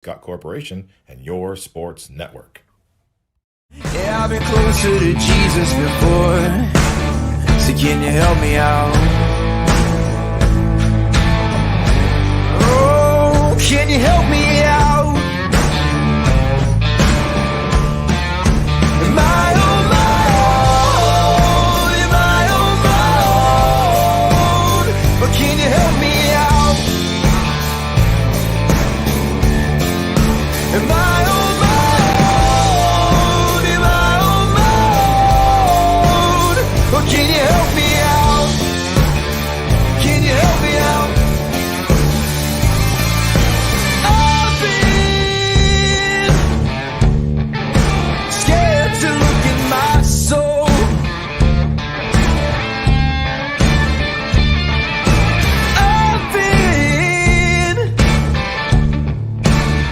Scott Corporation and your sports network. Yeah, I've been closer to Jesus before, so can you help me out? Oh, can you help me out? Am I on my own? Am I on my own? But can you help me out? Am I on my own? Am I on my own? Or can you help me out? Can you help me out? I've been scared to look in my soul. I've been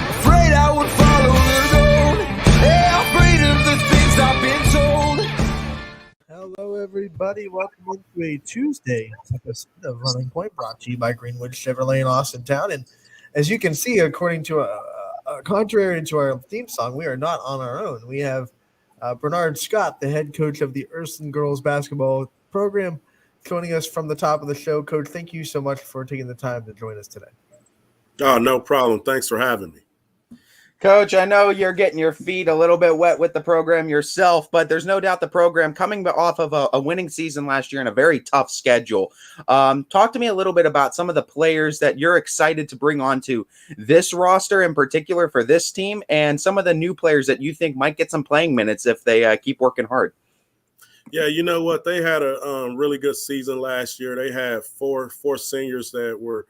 afraid I would follow the road. Yeah, afraid of the things I've been told. Hello, everybody. Welcome into a Tuesday episode of Running Point, brought to you by Greenwood Chevrolet in Austin Town. And as you can see, according to contrary to our theme song, we are not on our own. We have Bernard Scott, the head coach of the Ysn girls basketball program, joining us from the top of the show. Coach, thank you so much for taking the time to join us today. Oh, no problem. Thanks for having me. Coach, I know you're getting your feet a little bit wet with the program yourself, but there's no doubt the program coming off of a winning season last year and a very tough schedule. Talk to me a little bit about some of the players that you're excited to bring onto this roster in particular for this team, and some of the new players that you think might get some playing minutes if they keep working hard. Yeah, you know what? They had a really good season last year. They had four seniors that were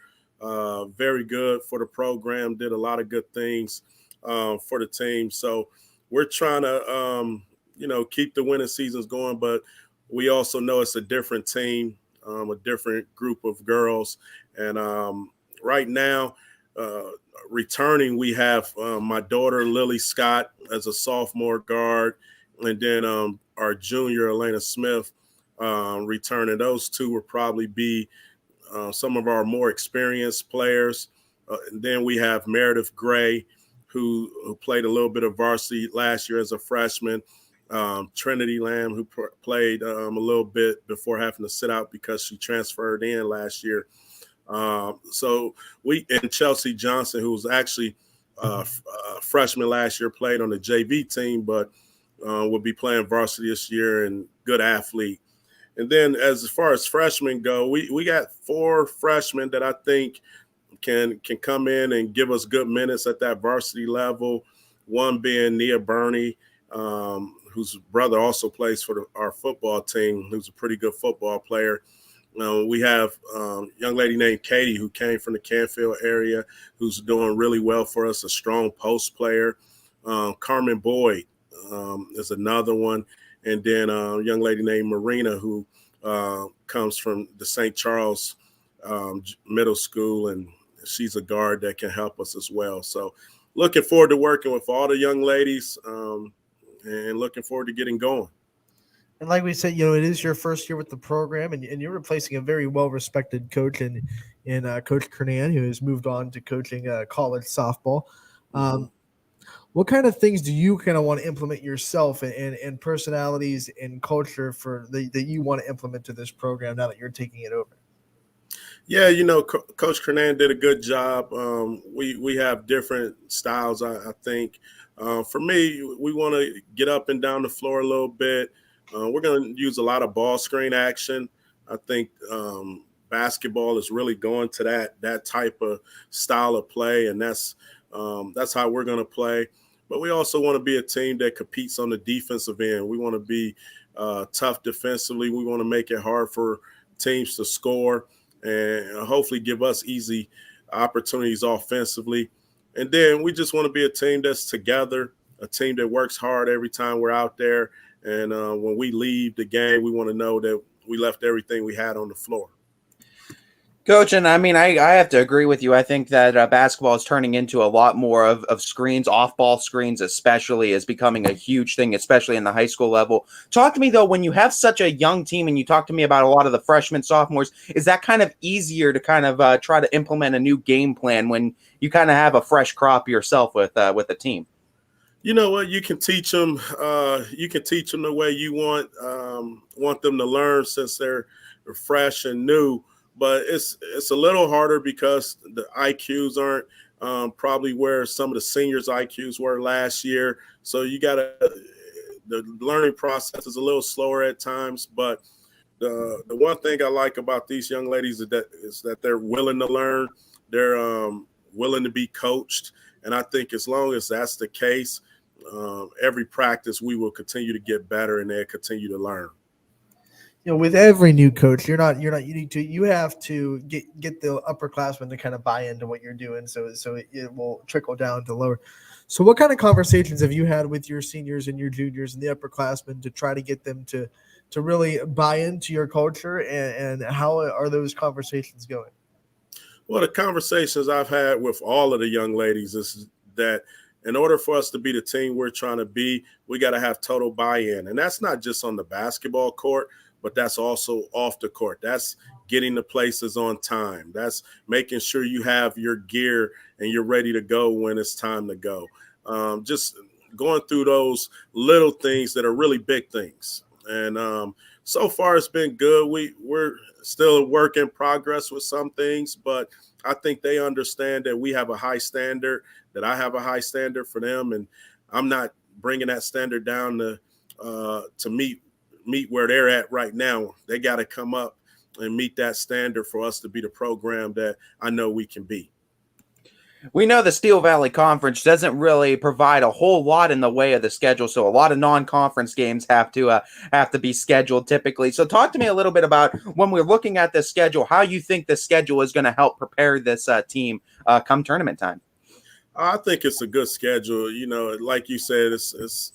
very good for the program, did a lot of good things for the team. So we're trying to, keep the winning seasons going, but we also know it's a different team, a different group of girls. And right now, returning, we have my daughter, Lily Scott, as a sophomore guard, and then our junior, Elena Smith, returning. Those two will probably be some of our more experienced players. And then we have Meredith Gray, who played a little bit of varsity last year as a freshman. Trinity Lamb, who played a little bit before having to sit out because she transferred in last year. And Chelsea Johnson, who was actually a freshman last year, played on the JV team, but will be playing varsity this year, and good athlete. And then as far as freshmen go, we got four freshmen that I think can come in and give us good minutes at that varsity level. One being Nia Burney, whose brother also plays for our football team, who's a pretty good football player. We have a young lady named Katie, who came from the Canfield area, who's doing really well for us, a strong post player. Carmen Boyd is another one. And then a young lady named Marina, who comes from the St. Charles Middle School, and she's a guard that can help us as well. So looking forward to working with all the young ladies and looking forward to getting going. And like we said, it is your first year with the program, and you're replacing a very well-respected coach in Coach Kernan, who has moved on to coaching college softball. What kind of things do you kind of want to implement yourself and personalities and culture that you want to implement to this program now that you're taking it over? Yeah, Coach Kernan did a good job. We have different styles, I think. For me, we want to get up and down the floor a little bit. We're going to use a lot of ball screen action. I think basketball is really going to that type of style of play, and that's how we're going to play. But we also want to be a team that competes on the defensive end. We want to be tough defensively. We want to make it hard for teams to score and hopefully give us easy opportunities offensively. And then we just want to be a team that's together, a team that works hard every time we're out there. And when we leave the game, we want to know that we left everything we had on the floor. Coach, and I mean, I have to agree with you. I think that basketball is turning into a lot more of screens, off-ball screens especially, is becoming a huge thing, especially in the high school level. Talk to me, though, when you have such a young team and you talk to me about a lot of the freshmen, sophomores, is that kind of easier to kind of try to implement a new game plan when you kind of have a fresh crop yourself with the team? You know what? You can teach them. You can teach them the way you want them to learn since they're fresh and new. But it's a little harder because the IQs aren't probably where some of the seniors' IQs were last year. So you got to the learning process is a little slower at times. But the one thing I like about these young ladies is that they're willing to learn. They're willing to be coached, and I think as long as that's the case, every practice we will continue to get better and they'll continue to learn. With every new coach, you have to get the upperclassmen to kind of buy into what you're doing, so it will trickle down to lower. So what kind of conversations have you had with your seniors and your juniors and the upperclassmen to try to get them to really buy into your culture, and how are those conversations going? Well, the conversations I've had with all of the young ladies is that in order for us to be the team we're trying to be, we got to have total buy-in. And that's not just on the basketball court, but that's also off the court. That's getting the places on time. That's making sure you have your gear and you're ready to go when it's time to go. Just going through those little things that are really big things. And so far it's been good. We're still a work in progress with some things, but I think they understand that we have a high standard, that I have a high standard for them, and I'm not bringing that standard down to meet where they're at right now. They got to come up and meet that standard for us to be the program that I know we can be. We know the Steel Valley Conference doesn't really provide a whole lot in the way of the schedule, so a lot of non-conference games have to be scheduled typically. So talk to me a little bit about, when we're looking at the schedule, how you think the schedule is going to help prepare this team come tournament time. I think it's a good schedule. You know, like you said, it's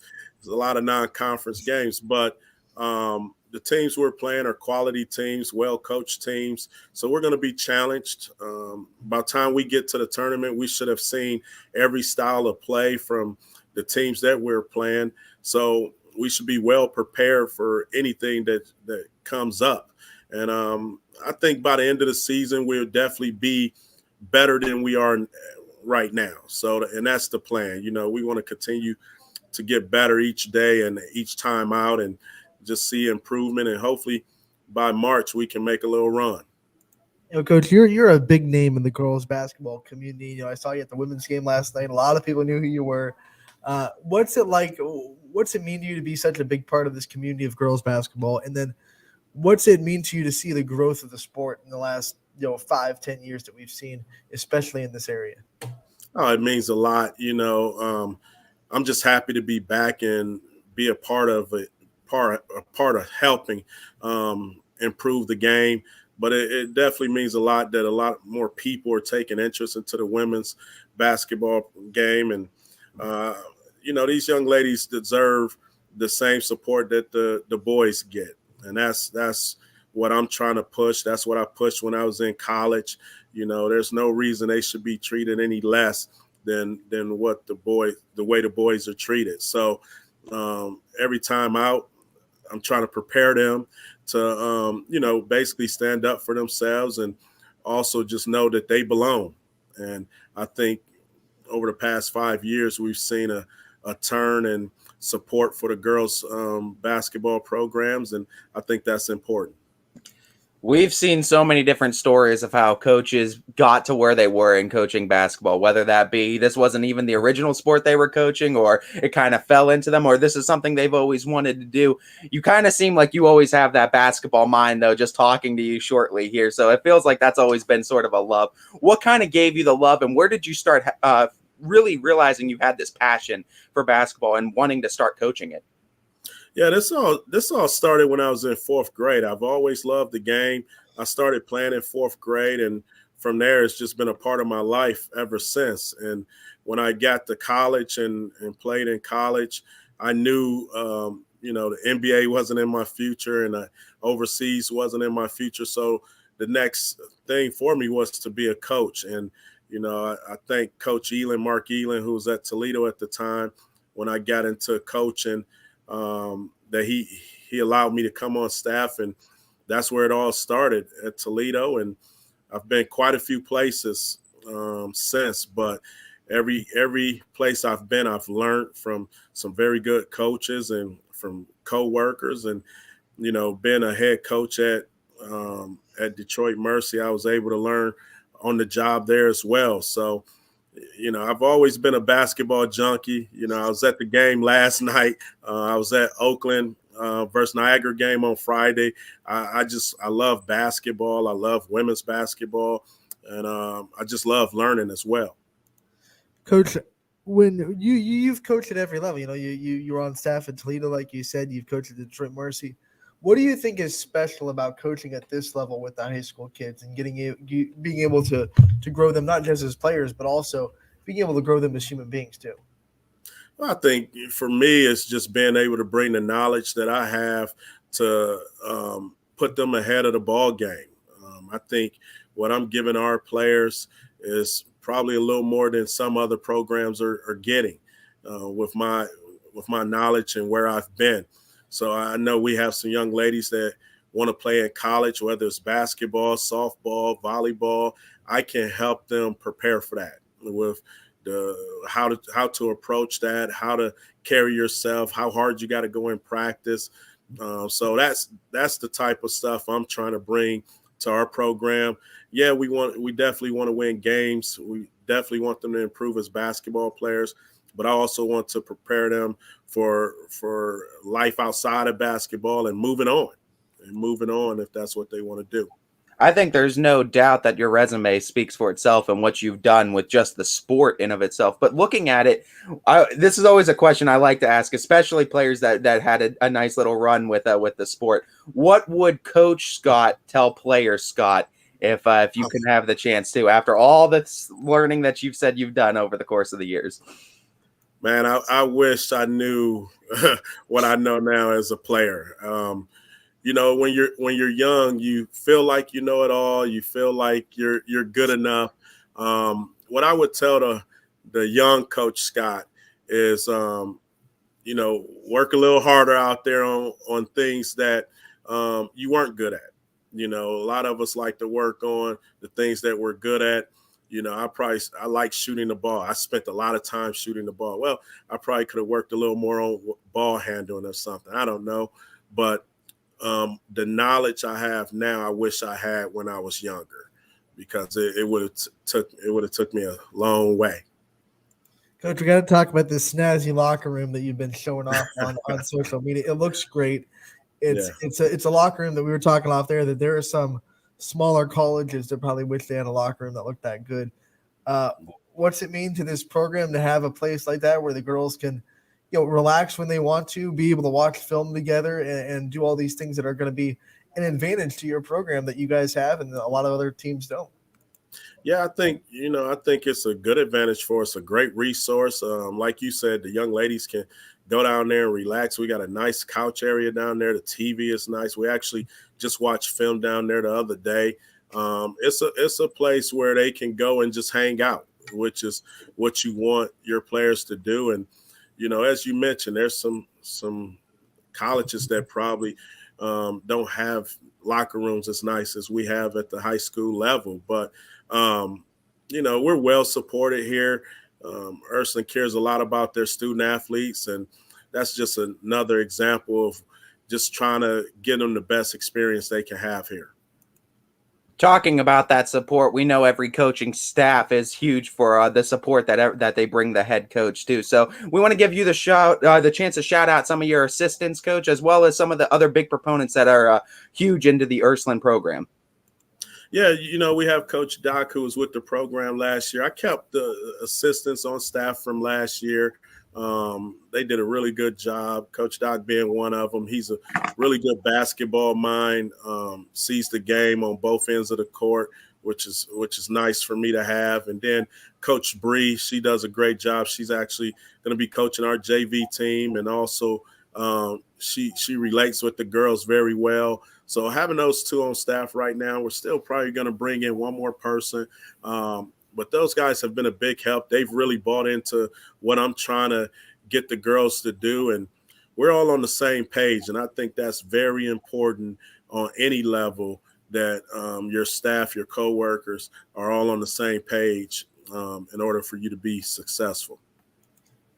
a lot of non-conference games, but the teams we're playing are quality teams, well-coached teams. So we're going to be challenged. By the time we get to the tournament, we should have seen every style of play from the teams that we're playing. So we should be well prepared for anything that comes up. And I think by the end of the season, we'll definitely be better than we are right now. So, and that's the plan. You know, we want to continue to get better each day and each time out, and just see improvement, and hopefully by March we can make a little run. Coach, you're a big name in the girls basketball community. I saw you at the women's game last night. A lot of people knew who you were. What's it like? What's it mean to you to be such a big part of this community of girls basketball? And then what's it mean to you to see the growth of the sport in the last 5-10 years that we've seen, especially in this area? Oh, it means a lot. I'm just happy to be back and be a part of it, a part of helping improve the game. But it definitely means a lot that a lot more people are taking interest into the women's basketball game. And, these young ladies deserve the same support that the boys get. And that's what I'm trying to push. That's what I pushed when I was in college. There's no reason they should be treated any less than what the way the boys are treated. So every time out, I'm trying to prepare them to, basically stand up for themselves, and also just know that they belong. And I think over the past 5 years, we've seen a turn in support for the girls basketball programs, and I think that's important. We've seen so many different stories of how coaches got to where they were in coaching basketball, whether that be this wasn't even the original sport they were coaching, or it kind of fell into them, or this is something they've always wanted to do. You kind of seem like you always have that basketball mind, though, just talking to you shortly here. So it feels like that's always been sort of a love. What kind of gave you the love, and where did you start really realizing you had this passion for basketball and wanting to start coaching it? Yeah, this all started when I was in fourth grade. I've always loved the game. I started playing in fourth grade, and from there, it's just been a part of my life ever since. And when I got to college and played in college, I knew, the NBA wasn't in my future, and overseas wasn't in my future. So the next thing for me was to be a coach. And, I thank Coach Mark Elin, who was at Toledo at the time when I got into coaching, that he allowed me to come on staff. And that's where it all started at Toledo. And I've been quite a few places since, but every place I've been, I've learned from some very good coaches and from co-workers. And, being a head coach at Detroit Mercy, I was able to learn on the job there as well. So, I've always been a basketball junkie. I was at the game last night. I was at Oakland versus Niagara game on Friday. I love basketball. I love women's basketball. And I just love learning as well. Coach, when you've coached at every level, you're on staff at Toledo, like you said, you've coached at Detroit Mercy. What do you think is special about coaching at this level with the high school kids and being able to grow them, not just as players, but also being able to grow them as human beings too? Well, I think for me, it's just being able to bring the knowledge that I have to put them ahead of the ball game. I think what I'm giving our players is probably a little more than some other programs are getting with my knowledge and where I've been. So I know we have some young ladies that want to play in college, whether it's basketball, softball, volleyball. I can help them prepare for that with how to approach that, how to carry yourself, how hard you got to go in practice. So that's the type of stuff I'm trying to bring to our program. Yeah, we definitely want to win games. We definitely want them to improve as basketball players, but I also want to prepare them for life outside of basketball and moving on if that's what they want to do. I think there's no doubt that your resume speaks for itself and what you've done with just the sport in of itself. But looking at it, this is always a question I like to ask, especially players that had a nice little run with the sport. What would Coach Scott tell player Scott if you can have the chance to, after all this learning that you've said you've done over the course of the years? Man, I wish I knew what I know now as a player. When you're young, you feel like you know it all. You feel like you're good enough. What I would tell the young Coach Scott is, work a little harder out there on things that you weren't good at. A lot of us like to work on the things that we're good at. I like shooting the ball. I spent a lot of time shooting the ball. Well, I probably could have worked a little more on ball handling or something. I don't know. But the knowledge I have now, I wish I had when I was younger, because it would have took me a long way. Coach, we got to talk about this snazzy locker room that you've been showing off on social media. It looks great. It's a locker room that we were talking off there, that there are some smaller colleges that probably wish they had a locker room that looked that good. What's it mean to this program to have a place like that where the girls can, relax when they want to, be able to watch film together and do all these things that are going to be an advantage to your program that you guys have and a lot of other teams don't? Yeah, I think it's a good advantage for us, a great resource. Like you said, the young ladies can go down there and relax. We got a nice couch area down there. The TV is nice. We actually just watched film down there the other day. It's a place where they can go and just hang out, which is what you want your players to do. And, as you mentioned, there's some colleges that probably don't have locker rooms as nice as we have at the high school level. But, we're well supported here. Ysn cares a lot about their student athletes, and that's just another example of just trying to get them the best experience they can have here. Talking about that support, we know every coaching staff is huge for the support that they bring the head coach to. So we want to give you the chance to shout out some of your assistants, Coach, as well as some of the other big proponents that are huge into the Ysn program. Yeah, we have Coach Doc, who was with the program last year. I kept the assistants on staff from last year. They did a really good job, Coach Doc being one of them. He's a really good basketball mind, sees the game on both ends of the court, which is nice for me to have. And then Coach Bree, she does a great job. She's actually going to be coaching our JV team, and also she relates with the girls very well. So having those two on staff right now, we're still probably going to bring in one more person. But those guys have been a big help. They've really bought into what I'm trying to get the girls to do. And we're all on the same page. And I think that's very important on any level, that your staff, your coworkers are all on the same page in order for you to be successful.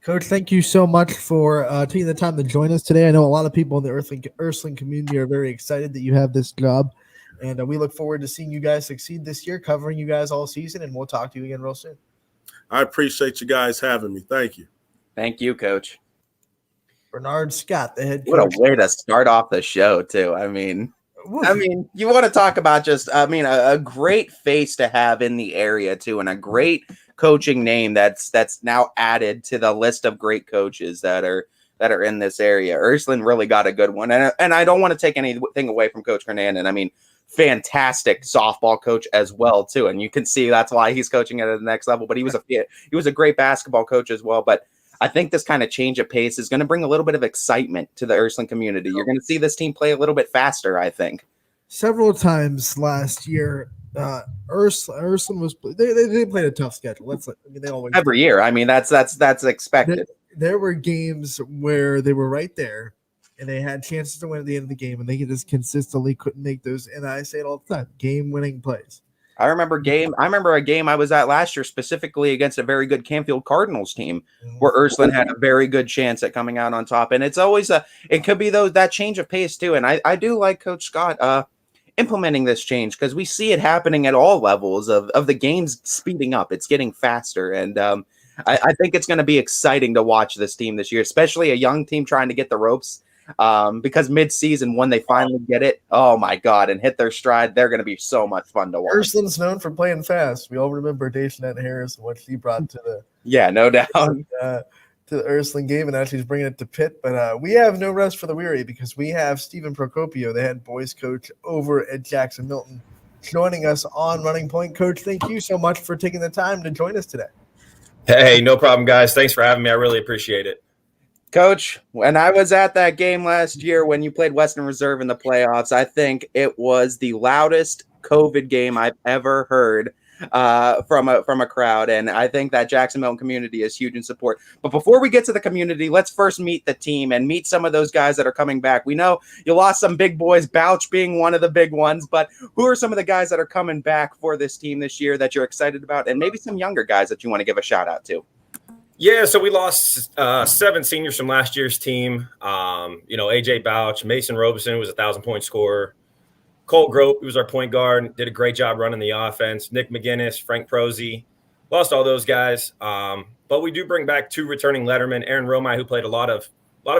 Coach, thank you so much for taking the time to join us today. I know a lot of people in the Earthling community are very excited that you have this job, and we look forward to seeing you guys succeed this year, covering you guys all season, and we'll talk to you again real soon. I appreciate you guys having me. Thank you. Thank you, Coach. Bernard Scott, the head coach. What a way to start off the show, too. I mean, you want to talk about just, a great face to have in the area, too, and a great coaching name that's now added to the list of great coaches that are in this area. Ysn really got a good one, and I don't want to take anything away from Coach Hernandez. I mean, fantastic softball coach as well too, and you can see that's why he's coaching at the next level. But he was a great basketball coach as well. But I think this kind of change of pace is going to bring a little bit of excitement to the Ysn community. You're going to see this team play a little bit faster, I think. Several times last year, Ysn was they played a tough schedule. They always every year. I mean, that's expected. There were games where they were right there, and they had chances to win at the end of the game, and they just consistently couldn't make those. And I say it all the time: game-winning plays. I remember a game I was at last year, specifically against a very good Canfield Cardinals team, where Ysn had a very good chance at coming out on top. And it's always it could be that change of pace too. And I do like Coach Scott implementing this change, because we see it happening at all levels of the games speeding up. It's getting faster. And I think it's going to be exciting to watch this team this year, especially a young team trying to get the ropes. Because mid-season, when they finally get it, oh my God, and hit their stride, they're going to be so much fun to watch. Ysn's known for playing fast. We all remember Daishanette Harris and what she brought to no doubt to the Ysn game, and now she's bringing it to Pitt. But we have no rest for the weary, because we have Stephen Procopio, the head boys coach over at Jackson Milton, joining us on Running Point. Coach, thank you so much for taking the time to join us today. Hey, no problem, guys. Thanks for having me. I really appreciate it. Coach, when I was at that game last year when you played Western Reserve in the playoffs, I think it was the loudest COVID game I've ever heard from a crowd, and I think that Jackson Milton community is huge in support. But before we get to the community, let's first meet the team and meet some of those guys that are coming back. We know you lost some big boys, Bouch being one of the big ones, but who are some of the guys that are coming back for this team this year that you're excited about, and maybe some younger guys that you want to give a shout out to? Yeah, so we lost 7 seniors from last year's team. AJ Bouch, Mason Robeson was a 1,000-point scorer. Colt Grope, who was our point guard, did a great job running the offense. Nick McGinnis, Frank Prosey, lost all those guys. But we do bring back 2 returning lettermen. Aaron Romai, who played a lot of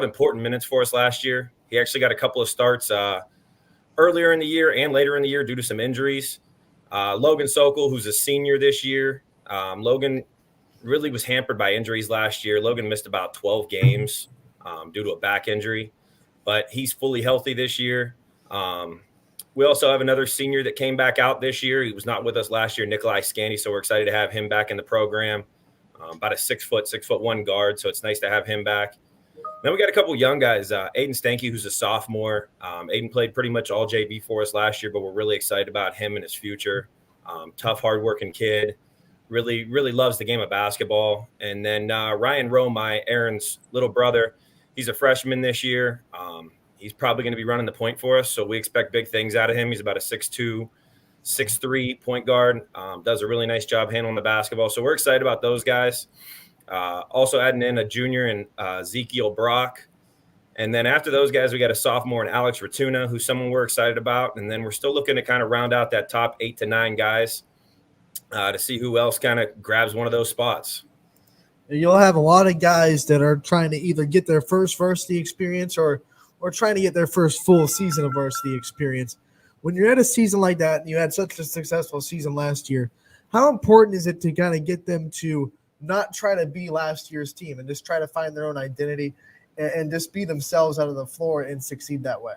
important minutes for us last year. He actually got a couple of starts earlier in the year and later in the year due to some injuries. Logan Sokol, who's a senior this year. Logan really was hampered by injuries last year. Logan missed about 12 games due to a back injury, but he's fully healthy this year. We also have another senior that came back out this year. He was not with us last year, Nikolai Scandy, so we're excited to have him back in the program. About a 6'1" guard, so it's nice to have him back. Then we got a couple young guys. Aiden Stanky, who's a sophomore. Aiden played pretty much all JV for us last year, but we're really excited about him and his future. Tough, hardworking kid. Really, really loves the game of basketball. And then Ryan Romai, Aaron's little brother, he's a freshman this year. He's probably going to be running the point for us, so we expect big things out of him. He's about a 6'2", 6'3" point guard. Does a really nice job handling the basketball. So we're excited about those guys. Also adding in a junior and Ezekiel Brock. And then after those guys, we got a sophomore and Alex Ratuna, who's someone we're excited about. And then we're still looking to kind of round out that top 8 to 9 guys to see who else kind of grabs one of those spots. You'll have a lot of guys that are trying to either get their first varsity experience or trying to get their first full season of varsity experience. When you're at a season like that, and you had such a successful season last year, how important is it to kind of get them to not try to be last year's team and just try to find their own identity and just be themselves out of the floor and succeed that way?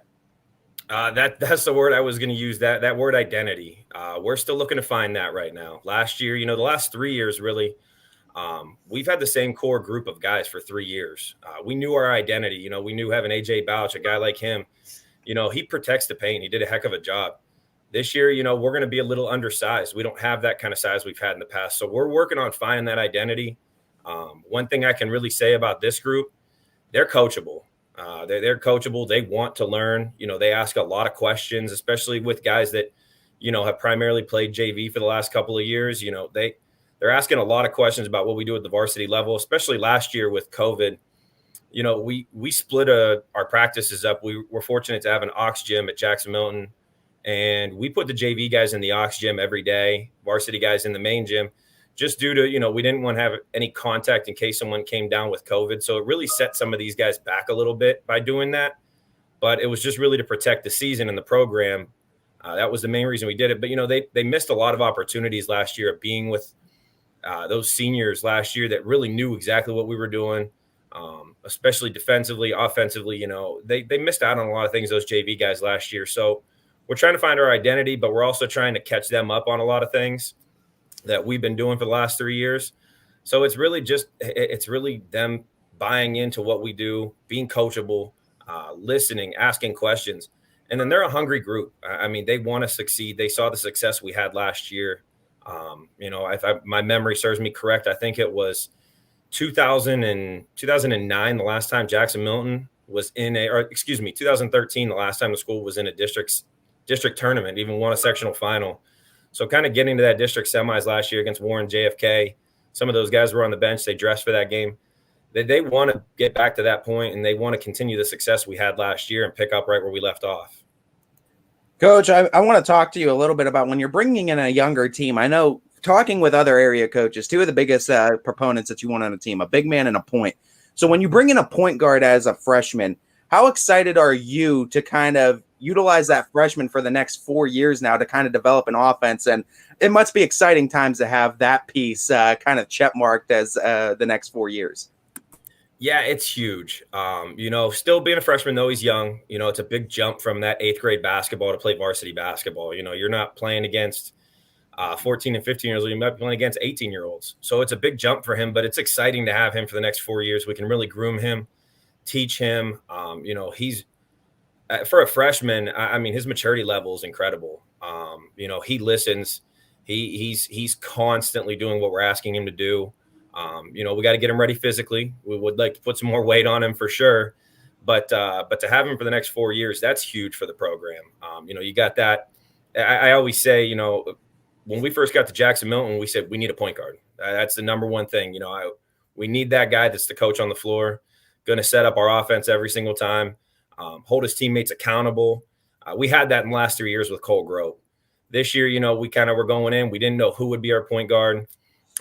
That's the word I was going to use, that word identity. We're still looking to find that right now. Last year, the last 3 years really, we've had the same core group of guys for 3 years. We knew our identity. We knew having AJ Bouch, a guy like him, he protects the paint. He did a heck of a job. This year, we're going to be a little undersized. We don't have that kind of size we've had in the past. So we're working on finding that identity. One thing I can really say about this group, they're coachable. They're coachable. They want to learn. They ask a lot of questions, especially with guys that, have primarily played JV for the last couple of years. They're asking a lot of questions about what we do at the varsity level, especially last year with COVID. We split our practices up. We were fortunate to have an Ox gym at Jackson Milton, and we put the JV guys in the Ox gym every day, varsity guys in the main gym, just due to, we didn't want to have any contact in case someone came down with COVID. So it really set some of these guys back a little bit by doing that. But it was just really to protect the season and the program. That was the main reason we did it. But, they missed a lot of opportunities last year of being with those seniors last year that really knew exactly what we were doing, especially defensively, offensively. They missed out on a lot of things, those JV guys last year. So we're trying to find our identity, but we're also trying to catch them up on a lot of things that we've been doing for the last 3 years. So it's really them buying into what we do, being coachable, listening, asking questions. And then they're a hungry group. I mean, they want to succeed. They saw the success we had last year. If my memory serves me correct, I think it was 2009, the last time Jackson Milton was 2013, the last time the school was in a district tournament, even won a sectional final. So kind of getting to that district semis last year against Warren, JFK, some of those guys were on the bench. They dressed for that game. They want to get back to that point, and they want to continue the success we had last year and pick up right where we left off. Coach, I want to talk to you a little bit about when you're bringing in a younger team. I know talking with other area coaches, two of the biggest proponents that you want on a team, a big man and a point. So when you bring in a point guard as a freshman, how excited are you to kind of utilize that freshman for the next 4 years now to kind of develop an offense? And it must be exciting times to have that piece kind of check marked as the next 4 years. Yeah, it's huge. Still being a freshman, though he's young, it's a big jump from that 8th grade basketball to play varsity basketball. You're not playing against 14 and 15 years old. You might be playing against 18-year-olds. So it's a big jump for him, but it's exciting to have him for the next 4 years. We can really groom him, teach him. He's for a freshman. I mean, his maturity level is incredible. He listens. He's constantly doing what we're asking him to do. We got to get him ready physically. We would like to put some more weight on him for sure, but to have him for the next 4 years, that's huge for the program. You got that. I always say, when we first got to Jackson Milton, we said we need a point guard. That's the number one thing. We need that guy that's the coach on the floor, going to set up our offense every single time, hold his teammates accountable. We had that in the last 3 years with Cole Grote. This year, we kind of were going in. We didn't know who would be our point guard.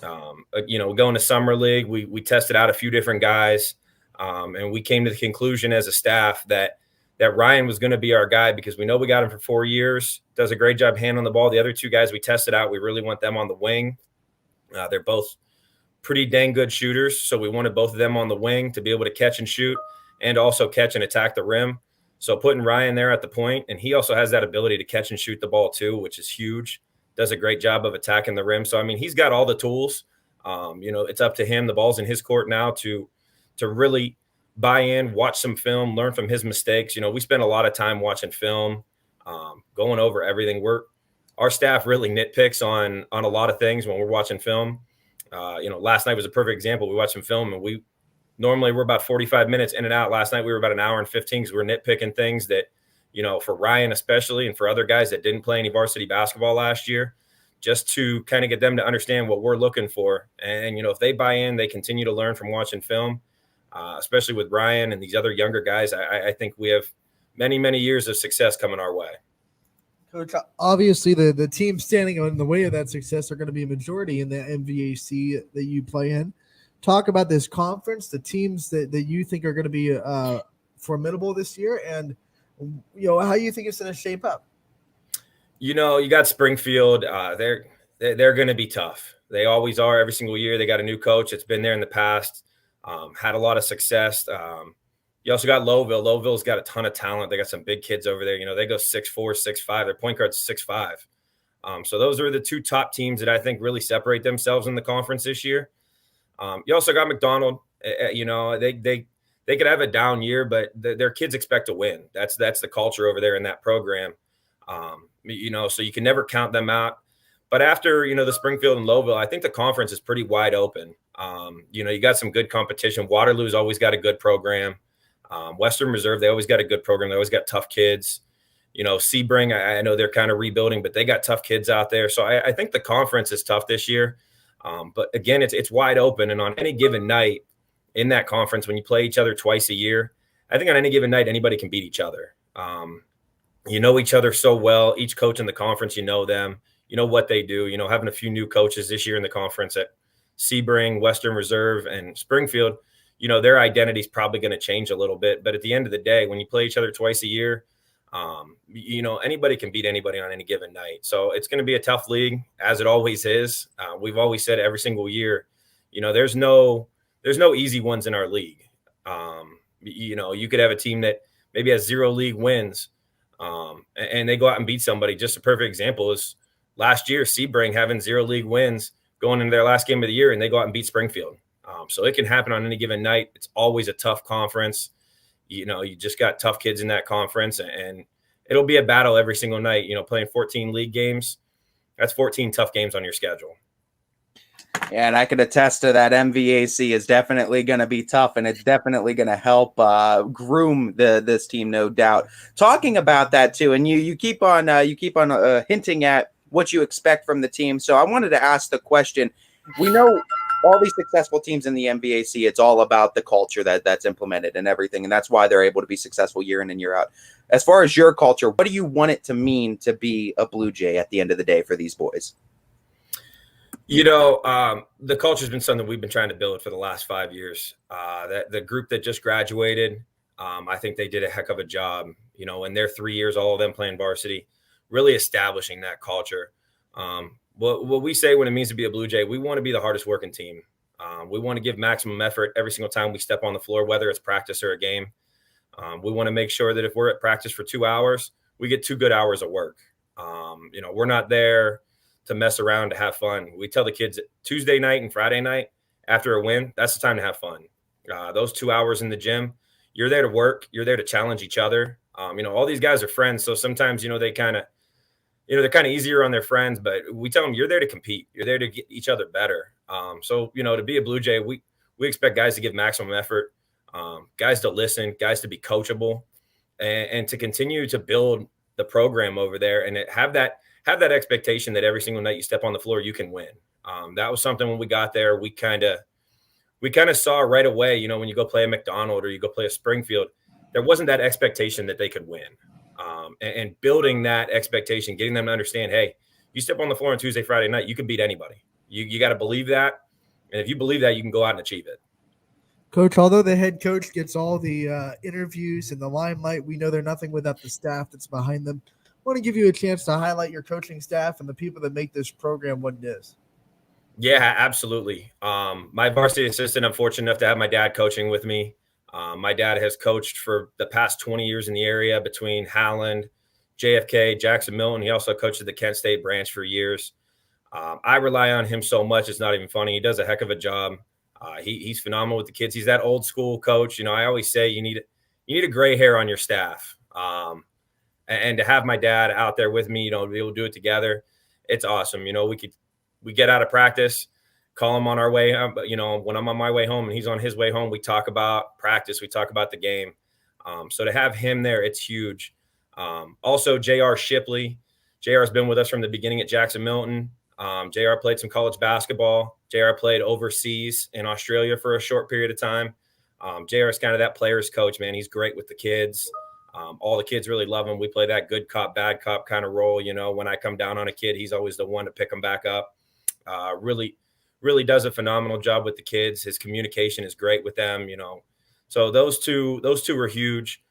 Going to summer league, we tested out a few different guys, and we came to the conclusion as a staff that Ryan was going to be our guy because we know we got him for 4 years. Does a great job handling the ball. The other two guys we tested out, we really want them on the wing. They're both pretty dang good shooters, so we wanted both of them on the wing to be able to catch and shoot and also catch and attack the rim. So putting Ryan there at the point, and he also has that ability to catch and shoot the ball too, which is huge. Does a great job of attacking the rim. So, I mean, he's got all the tools. It's up to him. The ball's in his court now to really buy in, watch some film, learn from his mistakes. We spend a lot of time watching film, going over everything. Our staff really nitpicks on a lot of things when we're watching film. Last night was a perfect example. We watched some film, and normally we're about 45 minutes in and out. Last night we were about an hour and 15 because we're nitpicking things that, for Ryan especially and for other guys that didn't play any varsity basketball last year, just to kind of get them to understand what we're looking for. And, if they buy in, they continue to learn from watching film, especially with Ryan and these other younger guys. I think we have many, many years of success coming our way. Coach, obviously the team standing in the way of that success are going to be a majority in the MVAC that you play in. Talk about this conference, the teams that you think are going to be formidable this year, and how you think it's going to shape up. You got Springfield. They're going to be tough. They always are every single year. They got a new coach that's been there in the past, had a lot of success. You also got Lowville. Lowville's got a ton of talent. They got some big kids over there. They go 6'4", 6'5". Their point guard's 6'5". So those are the two top teams that I think really separate themselves in the conference this year. You also got McDonald. They they could have a down year, but their kids expect to win. That's the culture over there in that program. So you can never count them out. But after, the Springfield and Lowville, I think the conference is pretty wide open. You got some good competition. Waterloo's always got a good program. Western Reserve, they always got a good program. They always got tough kids. Sebring, I know they're kind of rebuilding, but they got tough kids out there. So I think the conference is tough this year. But again, it's wide open. And on any given night in that conference, when you play each other twice a year, I think on any given night, anybody can beat each other. You know each other so well. Each coach in the conference, you know them. You know what they do. Having a few new coaches this year in the conference at Sebring, Western Reserve, and Springfield, their identity is probably going to change a little bit. But at the end of the day, when you play each other twice a year, anybody can beat anybody on any given night. So it's going to be a tough league, as it always is. We've always said every single year, there's no easy ones in our league. You could have a team that maybe has 0 league wins, and they go out and beat somebody. Just a perfect example is last year, Sebring having 0 league wins going into their last game of the year, and they go out and beat Springfield. So it can happen on any given night. It's always a tough conference. You just got tough kids in that conference, and it'll be a battle every single night. Playing 14 league games, that's 14 tough games on your schedule. And I can attest to that. MVAC is definitely going to be tough, and it's definitely going to help groom this team, no doubt. Talking about that too, and you keep on hinting at what you expect from the team. So I wanted to ask the question. We know all these successful teams in the MVAC, it's all about the culture that's implemented and everything, and that's why they're able to be successful year in and year out. As far as your culture, what do you want it to mean to be a Blue Jay at the end of the day for these boys? The culture has been something we've been trying to build for the last 5 years. The group that just graduated, I think they did a heck of a job, in their 3 years, all of them playing varsity, really establishing that culture. What we say when it means to be a Blue Jay, we want to be the hardest working team. We want to give maximum effort every single time we step on the floor, whether it's practice or a game. We want to make sure that if we're at practice for 2 hours, we get 2 good hours of work. We're not there to mess around, to have fun. We tell the kids Tuesday night and Friday night after a win, that's the time to have fun. Those 2 hours in the gym, you're there to work. You're there to challenge each other. All these guys are friends. So sometimes, they kind of, they're kind of easier on their friends, but we tell them you're there to compete. You're there to get each other better. So to be a Blue Jay, we expect guys to give maximum effort, guys to listen, guys to be coachable, and to continue to build the program over there and have that expectation that every single night you step on the floor, you can win. That was something when we got there, we kind of saw right away, when you go play a McDonald or you go play a Springfield, there wasn't that expectation that they could win. And building that expectation, getting them to understand, hey, you step on the floor on Tuesday, Friday night, you can beat anybody. You got to believe that. And if you believe that, you can go out and achieve it. Coach, although the head coach gets all the interviews and the limelight, we know they're nothing without the staff that's behind them. I want to give you a chance to highlight your coaching staff and the people that make this program what it is. Yeah, absolutely. My varsity assistant, I'm fortunate enough to have my dad coaching with me. My dad has coached for the past 20 years in the area between Howland, JFK, Jackson Milton. He also coached at the Kent State branch for years. I rely on him so much. It's not even funny. He does a heck of a job. He's phenomenal with the kids. He's that old school coach. I always say you need a gray hair on your staff. And to have my dad out there with me, to be able to do it together, it's awesome. We get out of practice, call him on our way. When I'm on my way home and he's on his way home, we talk about practice. We talk about the game. So to have him there, it's huge. Also, J.R. Shipley. J.R. has been with us from the beginning at Jackson Milton. J.R. played some college basketball. J.R. played overseas in Australia for a short period of time. J.R. is kind of that player's coach, man. He's great with the kids. All the kids really love him. We play that good cop, bad cop kind of role. When I come down on a kid, he's always the one to pick him back up. Really does a phenomenal job with the kids. His communication is great with them, So those two are huge.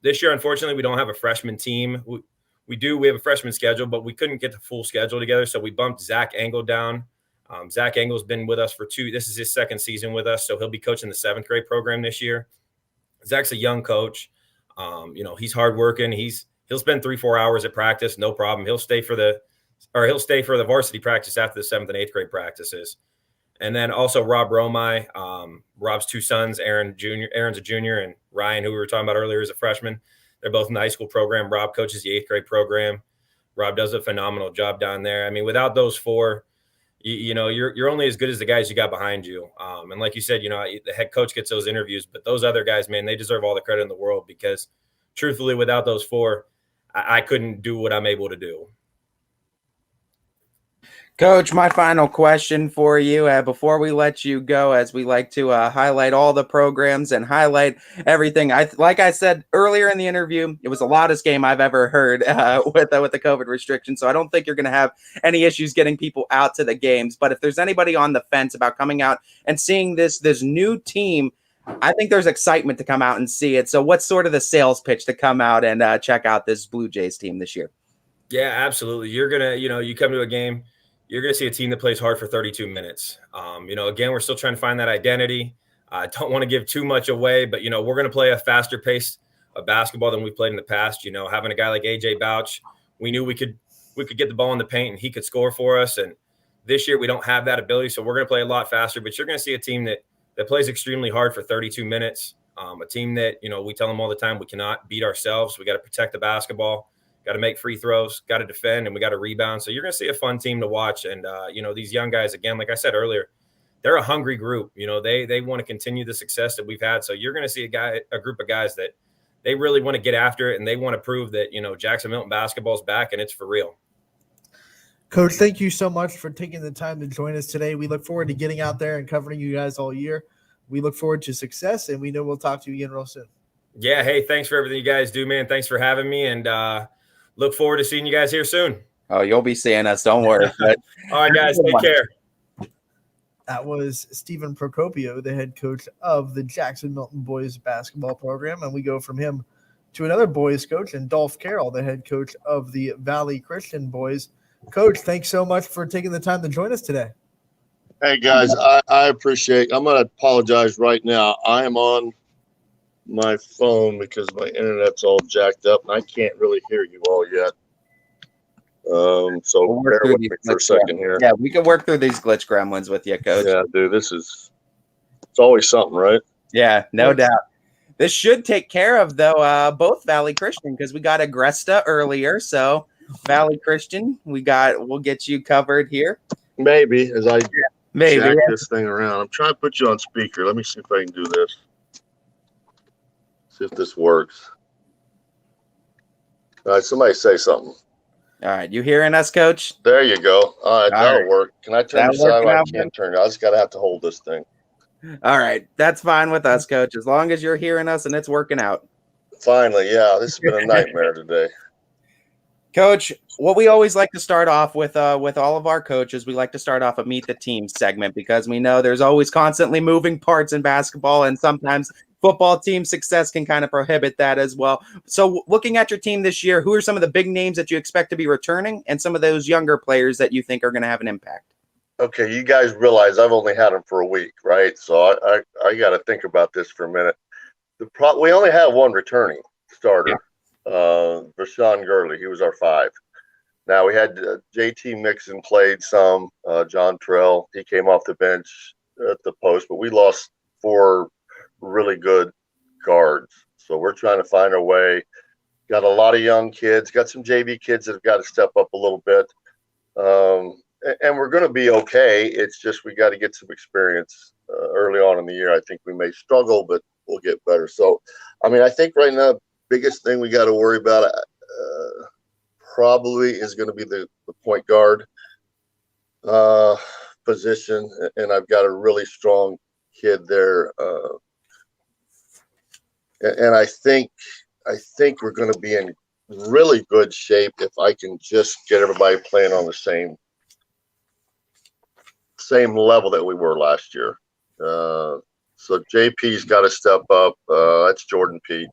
This year, unfortunately, we don't have a freshman team. We have a freshman schedule, but we couldn't get the full schedule together. So we bumped Zach Engel down. Zach Engel's been with us this is his second season with us. So he'll be coaching the 7th grade program this year. Zach's a young coach. He's hardworking. He'll spend 3-4 hours at practice. No problem. He'll stay for the varsity practice after the 7th and 8th grade practices. And then also Rob Romai, Rob's two sons, Aaron's a junior, and Ryan, who we were talking about earlier, is a freshman. They're both in the high school program. Rob coaches the 8th grade program. Rob does a phenomenal job down there. I mean, without those four, you're only as good as the guys you got behind you. And like you said, the head coach gets those interviews, but those other guys, man, they deserve all the credit in the world, because truthfully, without those four, I couldn't do what I'm able to do. Coach, my final question for you before we let you go, as we like to highlight all the programs and highlight everything. Like I said earlier in the interview, it was the loudest game I've ever heard with the COVID restrictions. So I don't think you're going to have any issues getting people out to the games. But if there's anybody on the fence about coming out and seeing this new team, I think there's excitement to come out and see it. So what's sort of the sales pitch to come out and check out this Blue Jays team this year? Yeah, absolutely. You're going to, you come to a game, you're going to see a team that plays hard for 32 minutes. Again, we're still trying to find that identity. I don't want to give too much away, but, we're going to play a faster pace of basketball than we've played in the past. Having a guy like AJ Bouch, we knew we could get the ball in the paint and he could score for us. And this year we don't have that ability, so we're going to play a lot faster. But you're going to see a team that plays extremely hard for 32 minutes, a team that, we tell them all the time, we cannot beat ourselves. We got to protect the basketball. Got to make free throws, got to defend, and we got to rebound. So you're going to see a fun team to watch. And, these young guys, again, like I said earlier, they're a hungry group. They want to continue the success that we've had. So you're going to see a group of guys that they really want to get after it, and they want to prove that, Jackson Milton basketball is back and it's for real. Coach, thank you so much for taking the time to join us today. We look forward to getting out there and covering you guys all year. We look forward to success, and we know we'll talk to you again real soon. Yeah. Hey, thanks for everything you guys do, man. Thanks for having me. And, look forward to seeing you guys here soon. Oh, you'll be seeing us. Don't worry. All right, guys. Take care. That was Stephen Procopio, the head coach of the Jackson Milton boys basketball program. And we go from him to another boys coach, and Dolph Carroll, the head coach of the Valley Christian boys. Coach, thanks so much for taking the time to join us today. Hey, guys, I appreciate – I'm going to apologize right now. I am on my phone because my internet's all jacked up and I can't really hear you all yet. So bear with me for a second here. Yeah, we can work through these glitch gremlins with you, Coach. Yeah, dude, it's always something, right? Yeah, no doubt. This should take care of, though, both Valley Christian, because we got Agresta earlier. So Valley Christian, we'll get you covered here. Maybe, as I Maybe jack this thing around. I'm trying to put you on speaker. Let me see if I can do this. See if this works. All right, somebody say something. All right, you hearing us, Coach? There you go. All right, that'll work. Can I turn this on? I can't turn it. I just have to hold this thing. All right, that's fine with us, Coach, as long as you're hearing us and it's working out. Finally, yeah, this has been a nightmare today. Coach, what we always like to start off with all of our coaches, we like to start off a Meet the Team segment, because we know there's always constantly moving parts in basketball, and sometimes football team success can kind of prohibit that as well. So looking at your team this year, who are some of the big names that you expect to be returning, and some of those younger players that you think are going to have an impact? Okay, you guys realize I've only had them for a week, right? So I got to think about this for a minute. We only have one returning starter, Rashawn Gurley. He was our 5. Now we had JT Mixon played some, John Terrell. He came off the bench at the post, but we lost 4 really good guards. So we're trying to find our way. Got a lot of young kids, got some JV kids that have got to step up a little bit. And we're going to be okay. It's just we got to get some experience early on in the year. I think we may struggle, but we'll get better. So, I mean, I think right now, biggest thing we got to worry about probably is going to be the point guard position. And I've got a really strong kid there. And I think we're going to be in really good shape if I can just get everybody playing on the same level that we were last year. So JP's got to step up. That's Jordan Pete.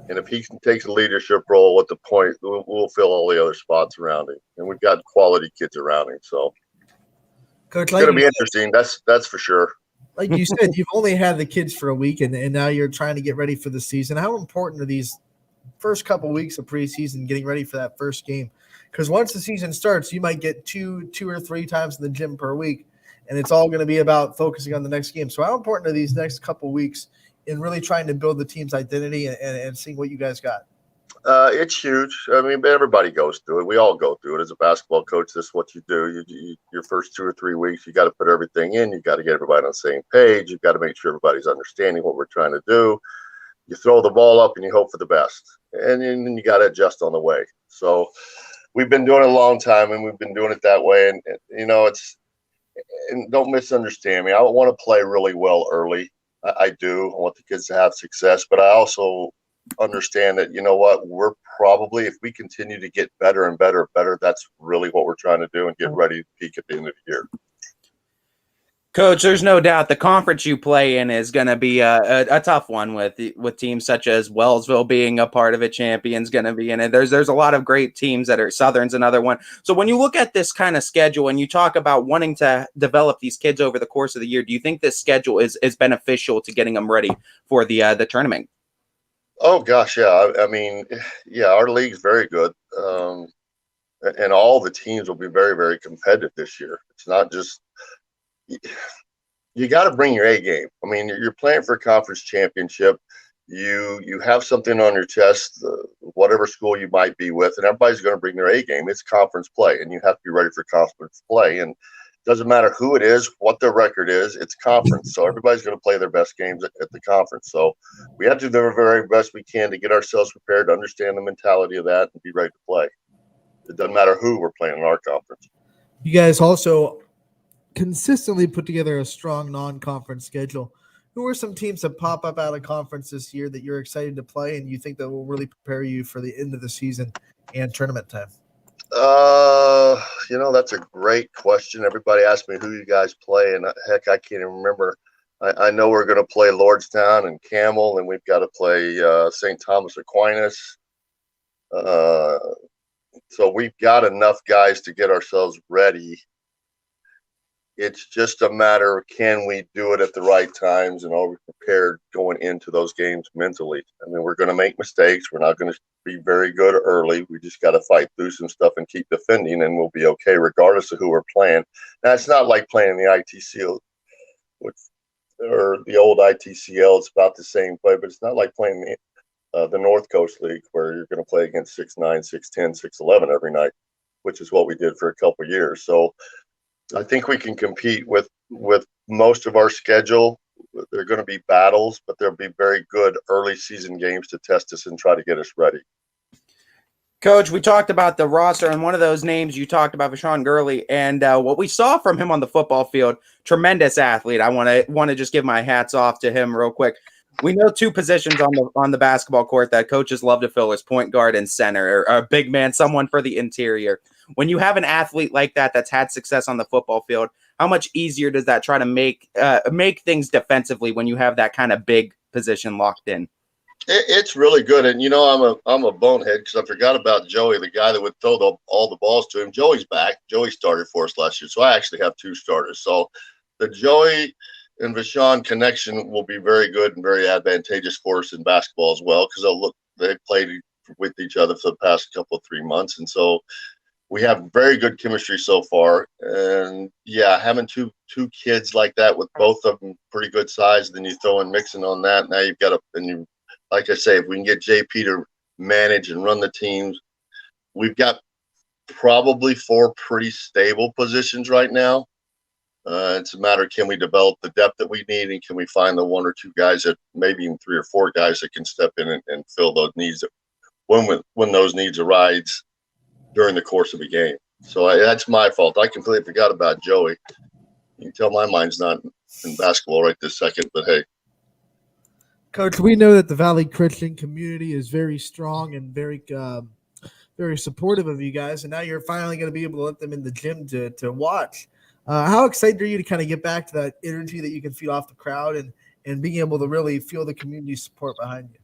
And if he takes a leadership role at the point, we'll fill all the other spots around him. And we've got quality kids around him. So Coach, it's going to be interesting. That's for sure. Like you said, you've only had the kids for a week, and now you're trying to get ready for the season. How important are these first couple weeks of preseason, getting ready for that first game? Because once the season starts, you might get two or three times in the gym per week. and it's all going to be about focusing on the next game. So how important are these next couple weeks in really trying to build the team's identity and seeing what you guys got? It's huge. I mean, everybody goes through it. We all go through it as a basketball coach. This is what you do. Your first 2 or 3 weeks, you got to put everything in. You got to get everybody on the same page. You've got to make sure everybody's understanding what we're trying to do. You throw the ball up and you hope for the best, and then you got to adjust on the way. So we've been doing it a long time, and we've been doing it that way. And and don't misunderstand me. I want to play really well early. I do. I want the kids to have success, but I also understand that, we're probably, if we continue to get better and better, that's really what we're trying to do and get ready to peak at the end of the year. Coach, there's no doubt the conference you play in is going to be a tough one with teams such as Wellsville being a part of it. Champion's going to be in it. There's a lot of great teams that are Southern's another one. So when you look at this kind of schedule and you talk about wanting to develop these kids over the course of the year, do you think this schedule is beneficial to getting them ready for the tournament? Oh gosh, yeah. I mean, yeah, our league's very good, and all the teams will be very, very competitive this year. It's not just you got to bring your A game. I mean, you're playing for a conference championship. You have something on your chest, whatever school you might be with, and everybody's going to bring their A game. It's conference play, and you have to be ready for conference play. And it doesn't matter who it is, what their record is. It's conference, so everybody's going to play their best games at the conference. So we have to do the very best we can to get ourselves prepared, to understand the mentality of that, and be ready to play. It doesn't matter who we're playing in our conference. You guys also consistently put together a strong non-conference schedule. Who are some teams that pop up out of conference this year that you're excited to play and you think that will really prepare you for the end of the season and tournament time? That's a great question. Everybody asks me who you guys play, and heck, I can't even remember. I know we're going to play Lordstown and Camel, and we've got to play St. Thomas Aquinas. So we've got enough guys to get ourselves ready. It's just a matter of, can we do it at the right times, and are we prepared going into those games mentally? I mean, we're going to make mistakes. We're not going to be very good early. We just got to fight through some stuff and keep defending, and we'll be okay regardless of who we're playing. Now, it's not like playing in the ITCL or the old ITCL. It's about the same play, but it's not like playing the North Coast League where you're going to play against 6'9", 6'10", 6'11" every night, which is what we did for a couple of years. So I think we can compete with most of our schedule. There are going to be battles, but there'll be very good early season games to test us and try to get us ready. Coach, we talked about the roster, and one of those names you talked about was Sean Gurley, and what we saw from him on the football field, tremendous athlete. I want to just give my hats off to him real quick. We know two positions on the basketball court that coaches love to fill is point guard and center, or a big man, someone for the interior. When you have an athlete like that that's had success on the football field, how much easier does that try to make things defensively when you have that kind of big position locked in? It's really good, and I'm a bonehead because I forgot about Joey, the guy that would throw all the balls to him. Joey's back. Joey started for us last year, so I actually have two starters. So the Joey and Vashon connection will be very good and very advantageous for us in basketball as well, because they played with each other for the past couple of 3 months, and so we have very good chemistry so far. And yeah, having two kids like that with both of them pretty good size, then you throw in Mixon on that. Now you've got like I say, if we can get JP to manage and run the teams, we've got probably 4 pretty stable positions right now. It's a matter of, can we develop the depth that we need, and can we find the 1 or 2 guys, that maybe even 3 or 4 guys that can step in and fill those needs when those needs arise during the course of a game. So that's my fault. I completely forgot about Joey. You can tell my mind's not in basketball right this second, but hey. Coach, we know that the Valley Christian community is very strong and very supportive of you guys, and now you're finally going to be able to let them in the gym to watch. How excited are you to kind of get back to that energy that you can feed off the crowd and being able to really feel the community support behind you?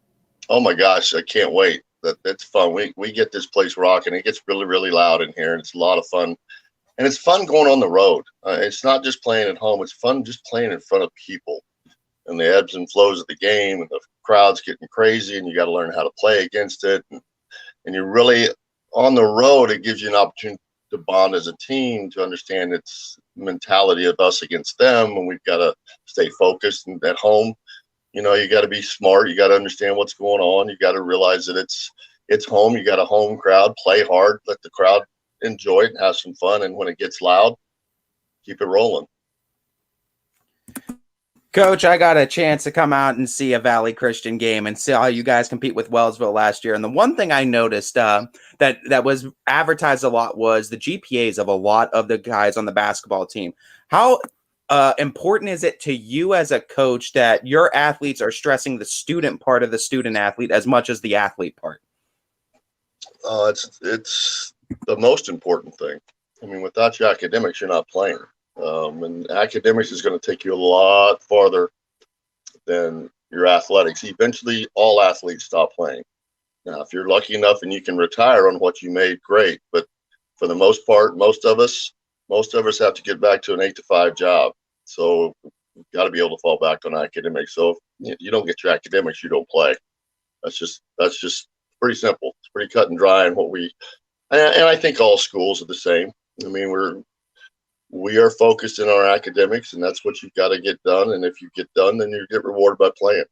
Oh my gosh, I can't wait. That's fun. We get this place rocking. It gets really, really loud in here, and it's a lot of fun. And it's fun going on the road. It's not just playing at home. It's fun just playing in front of people, and the ebbs and flows of the game, and the crowd's getting crazy, and you got to learn how to play against it. And you really, on the road, it gives you an opportunity to bond as a team, to understand its mentality of us against them, and we've got to stay focused. And at home, you got to be smart. You got to understand what's going on. You got to realize that it's home. You got a home crowd. Play hard. Let the crowd enjoy it and have some fun. And when it gets loud, keep it rolling. Coach, I got a chance to come out and see a Valley Christian game and see how you guys compete with Wellsville last year. And the one thing I noticed that was advertised a lot was the GPAs of a lot of the guys on the basketball team. How important is it to you as a coach that your athletes are stressing the student part of the student athlete as much as the athlete part? It's the most important thing. I mean, without your academics, you're not playing. And academics is going to take you a lot farther than your athletics. Eventually, all athletes stop playing. Now, if you're lucky enough and you can retire on what you made, great. But for the most part, most of us have to get back to an 8-to-5 job. So you've got to be able to fall back on academics. So if you don't get your academics, you don't play. That's just pretty simple. It's pretty cut and dry. And and I think all schools are the same. I mean, we are focused in our academics, and that's what you've got to get done. And if you get done, then you get rewarded by playing.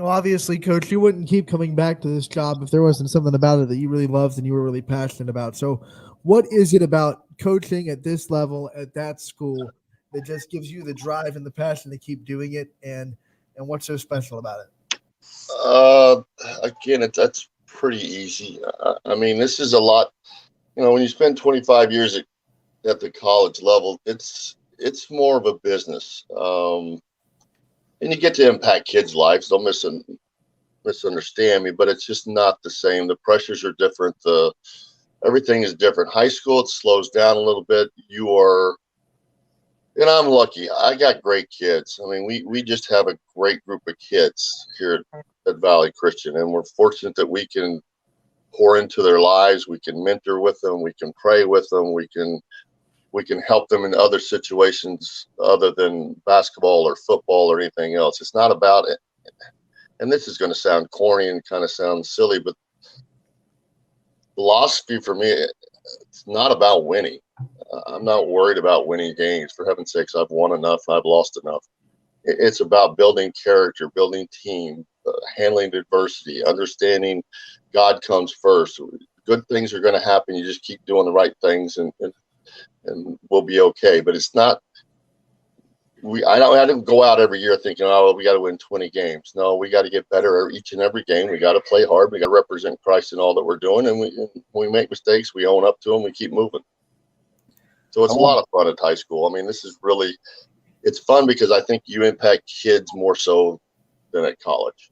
Obviously, Coach, you wouldn't keep coming back to this job if there wasn't something about it that you really loved and you were really passionate about. So what is it about coaching at this level at that school that just gives you the drive and the passion to keep doing it? And what's so special about it? Again, that's pretty easy. I mean, this is a lot. When you spend 25 years at the college level, it's more of a business, and you get to impact kids' lives. Don't misunderstand me, but it's just not the same. The pressures are different. Everything is different. High school, it slows down a little bit. And I'm lucky. I got great kids. I mean, we just have a great group of kids here at Valley Christian, and we're fortunate that we can pour into their lives. We can mentor with them. We can pray with them. We can help them in other situations other than basketball or football or anything else. It's not about it. And this is going to sound corny and kind of sound silly, but philosophy for me, it's not about winning. I'm not worried about winning games. For heaven's sakes, I've won enough. I've lost enough. It's about building character, building team, handling adversity, understanding God comes first. Good things are going to happen. You just keep doing the right things and we'll be okay. But it's not, I don't go out every year thinking, we got to win 20 games. No, we got to get better each and every game. We got to play hard. We got to represent Christ in all that we're doing. And when we make mistakes, we own up to them. We keep moving. So it's a lot of fun at high school. I mean, it's fun because I think you impact kids more so than at college.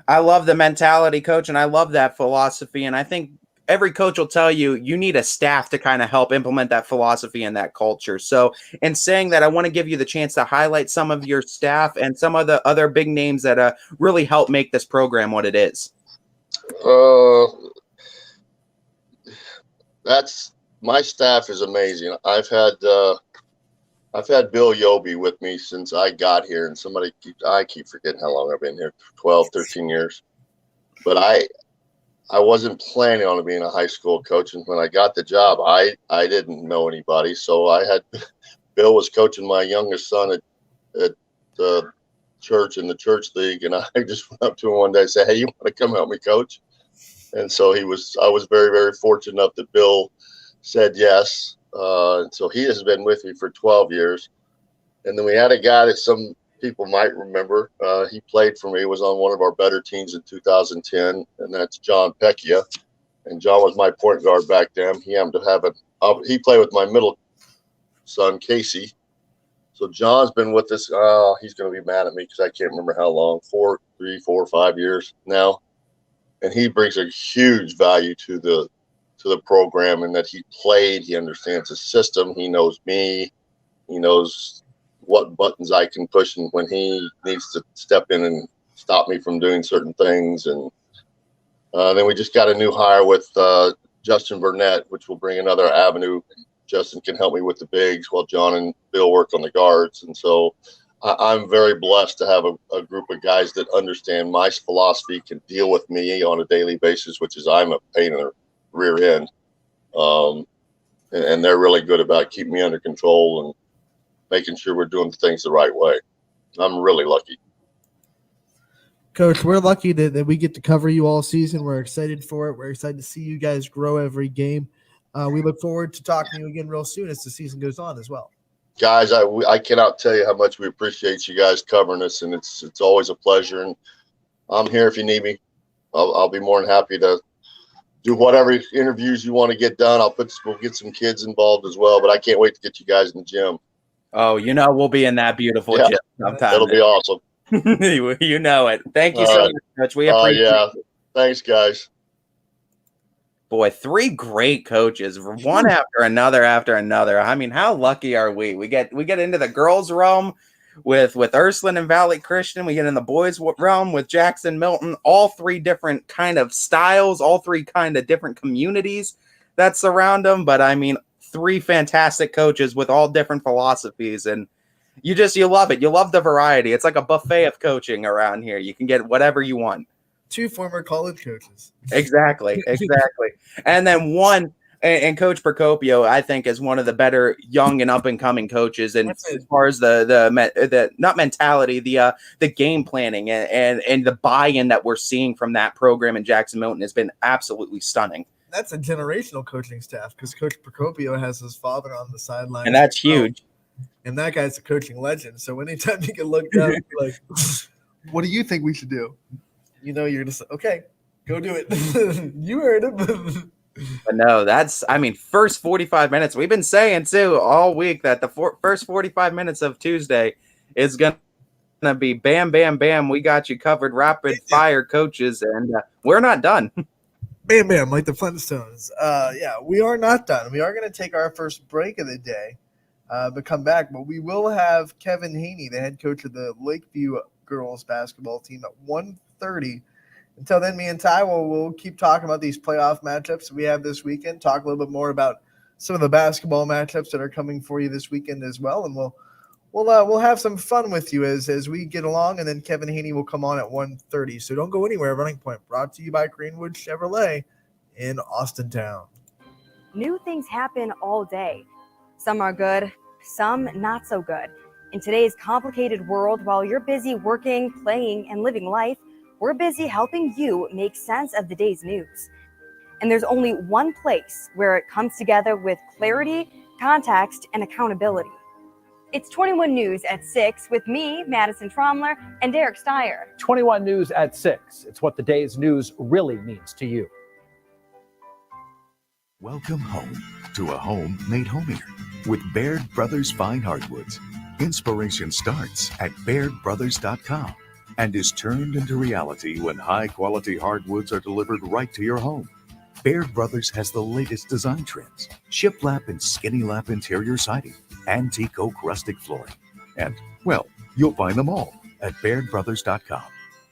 I love the mentality, Coach, and I love that philosophy. And I think every coach will tell you, you need a staff to kind of help implement that philosophy and that culture. So in saying that, I want to give you the chance to highlight some of your staff and some of the other big names that really help make this program what it is. My staff is amazing. I've had Bill Yobi with me since I got here, and I keep forgetting how long I've been here, 12, 13 years. But I wasn't planning on being a high school coach, and when I got the job, I didn't know anybody. So Bill was coaching my youngest son at the church in the church league, and I just went up to him one day and said, "Hey, you want to come help me coach?" And so I was very, very fortunate enough that Bill said yes. So he has been with me for 12 years. And then we had a guy that some people might remember. He played for me, was on one of our better teams in 2010, and that's John Pecchia. And John was my point guard back then. He happened to he played with my middle son, Casey. So John's been with us. He's going to be mad at me because I can't remember how long, 4 or 5 years now. And he brings a huge value to the program, and that he understands the system. He knows me. He knows what buttons I can push and when he needs to step in and stop me from doing certain things. And then we just got a new hire with Justin Burnett, which will bring another avenue. Justin can help me with the bigs while John and Bill work on the guards. And so I'm very blessed to have a group of guys that understand my philosophy, can deal with me on a daily basis, which is I'm a pain in the rear end. And they're really good about keeping me under control and making sure we're doing things the right way. I'm really lucky. Coach, we're lucky that we get to cover you all season. We're excited for it. We're excited to see you guys grow every game. We look forward to talking to you again real soon as the season goes on as well. Guys, I cannot tell you how much we appreciate you guys covering us, and it's always a pleasure. And I'm here if you need me. I'll be more than happy to do whatever interviews you want to get done. We'll get some kids involved as well, but I can't wait to get you guys in the gym. Oh, we'll be in that beautiful gym sometime. It'll be awesome. You know it. Thank you so much, Coach. We appreciate it. Thanks, guys. Boy, 3 great coaches, one after another. I mean, how lucky are we? We get into the girls' realm with Ursuline and Valley Christian. We get in the boys' realm with Jackson Milton. All 3 different kind of styles, all 3 kind of different communities that surround them. But I mean, 3 fantastic coaches with all different philosophies, and you love it. You love the variety. It's like a buffet of coaching around here. You can get whatever you want. 2 former college coaches. Exactly. And then one, and Coach Procopio, I think, is one of the better young and up and coming coaches. And as far as the not mentality, the game planning and the buy-in that we're seeing from that program in Jackson Milton has been absolutely stunning. That's a generational coaching staff because Coach Procopio has his father on the sideline. And that's huge. And that guy's a coaching legend. So anytime you can look down and be like, what do you think we should do? You're just okay, go do it. You heard him. But no, first 45 minutes. We've been saying too all week that the first 45 minutes of Tuesday is going to be bam, bam, bam. We got you covered, rapid fire coaches, and we're not done. Bam, bam, like the Flintstones. We are not done. We are going to take our first break of the day, but come back. But we will have Kevin Haney, the head coach of the Lakeview girls basketball team, at 1:30. Until then, me and Ty we'll keep talking about these playoff matchups we have this weekend, talk a little bit more about some of the basketball matchups that are coming for you this weekend as well, and we'll have some fun with you as we get along, and then Kevin Haney will come on at 1:30. So don't go anywhere. Running Point brought to you by Greenwood Chevrolet in Austintown. New things happen all day. Some are good, some not so good. In today's complicated world, while you're busy working, playing, and living life, we're busy helping you make sense of the day's news. And there's only one place where it comes together with clarity, context, and accountability. It's 21 News at 6 with me, Madison Tromler, and Derek Steyer. 21 News at 6. It's what the day's news really means to you. Welcome home to a home made homier with Baird Brothers Fine Hardwoods. Inspiration starts at BairdBrothers.com and is turned into reality when high-quality hardwoods are delivered right to your home. Baird Brothers has the latest design trends, shiplap and skinny lap interior siding, antique oak rustic flooring. And, well, you'll find them all at BairdBrothers.com.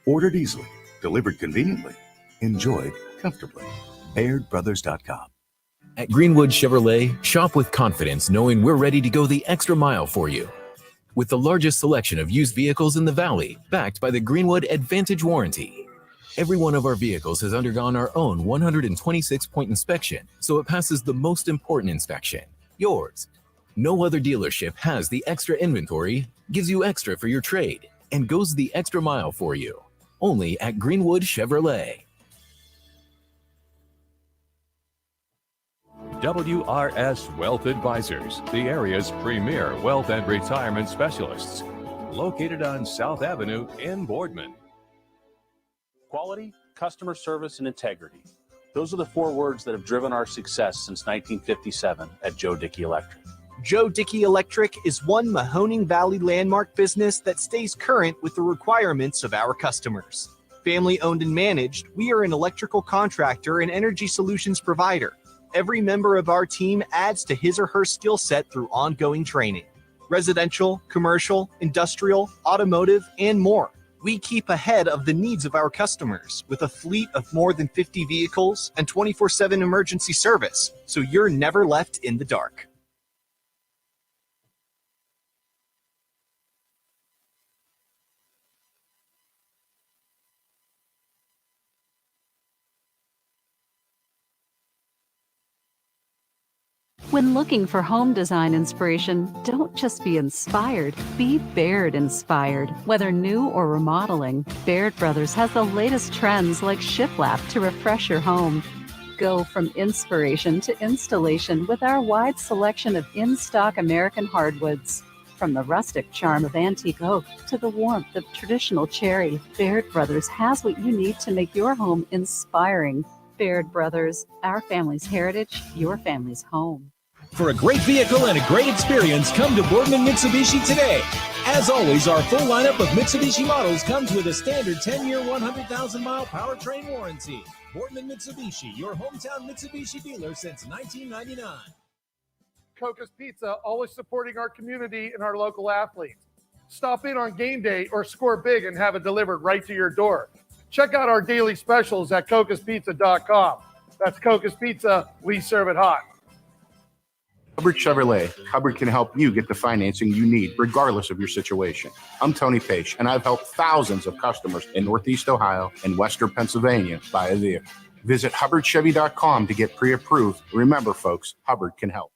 Ordered easily, delivered conveniently, enjoyed comfortably. BairdBrothers.com. At Greenwood Chevrolet, shop with confidence knowing we're ready to go the extra mile for you. With the largest selection of used vehicles in the Valley, backed by the Greenwood Advantage Warranty. Every one of our vehicles has undergone our own 126-point inspection, so it passes the most important inspection, yours. No other dealership has the extra inventory, gives you extra for your trade, and goes the extra mile for you. Only at Greenwood Chevrolet. WRS Wealth Advisors, the area's premier wealth and retirement specialists. Located on South Avenue in Boardman. Quality, customer service, and integrity. Those are the 4 words that have driven our success since 1957 at Joe Dickey Electric. Joe Dickey Electric is one Mahoning Valley landmark business that stays current with the requirements of our customers. Family owned and managed, we are an electrical contractor and energy solutions provider. Every member of our team adds to his or her skill set through ongoing training. Residential, commercial, industrial, automotive, and more. We keep ahead of the needs of our customers with a fleet of more than 50 vehicles and 24/7 emergency service, so you're never left in the dark. When looking for home design inspiration, don't just be inspired, be Baird inspired. Whether new or remodeling, Baird Brothers has the latest trends like shiplap to refresh your home. Go from inspiration to installation with our wide selection of in-stock American hardwoods. From the rustic charm of antique oak to the warmth of traditional cherry, Baird Brothers has what you need to make your home inspiring. Baird Brothers, our family's heritage, your family's home. For a great vehicle and a great experience, come to Boardman Mitsubishi today. As always, our full lineup of Mitsubishi models comes with a standard 10-year, 100,000-mile powertrain warranty. Boardman Mitsubishi, your hometown Mitsubishi dealer since 1999. Coca's Pizza, always supporting our community and our local athletes. Stop in on game day or score big and have it delivered right to your door. Check out our daily specials at cocaspizza.com. That's Coca's Pizza. We serve it hot. Hubbard Chevrolet. Hubbard can help you get the financing you need, regardless of your situation. I'm Tony Page, and I've helped thousands of customers in Northeast Ohio and Western Pennsylvania buy a vehicle. Visit HubbardChevy.com to get pre-approved. Remember, folks, Hubbard can help.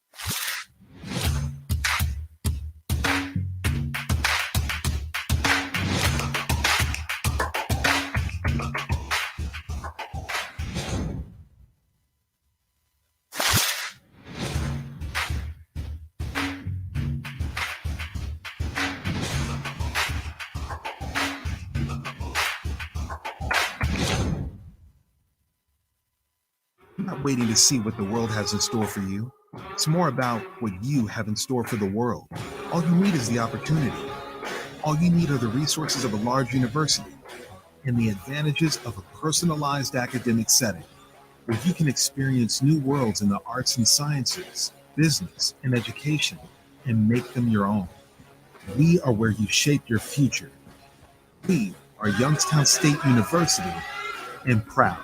You're not waiting to see what the world has in store for you. It's more about what you have in store for the world. All you need is the opportunity. All you need are the resources of a large university and the advantages of a personalized academic setting, where you can experience new worlds in the arts and sciences, business, and education, and make them your own. We are where you shape your future. We are Youngstown State University, and proud.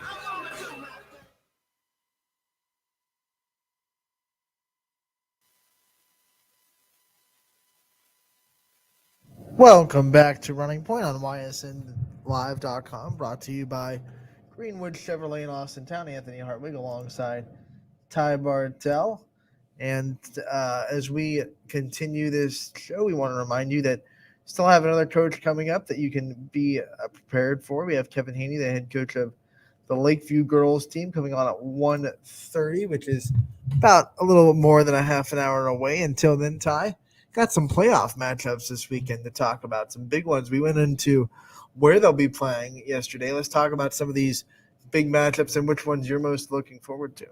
Welcome back to Running Point on ysnlive.com, brought to you by Greenwood Chevrolet in Austintown. Anthony Hartwig alongside Ty Bartell. And as we continue this show, we want to remind you that still have another coach coming up that you can be prepared for. We have Kevin Haney, the head coach of the Lakeview girls team, coming on at 1:30, which is about a little more than a half an hour away. Until then, Ty, got some playoff matchups this weekend to talk about, some big ones. We went into where they'll be playing yesterday. Let's talk about some of these big matchups and which ones you're most looking forward to.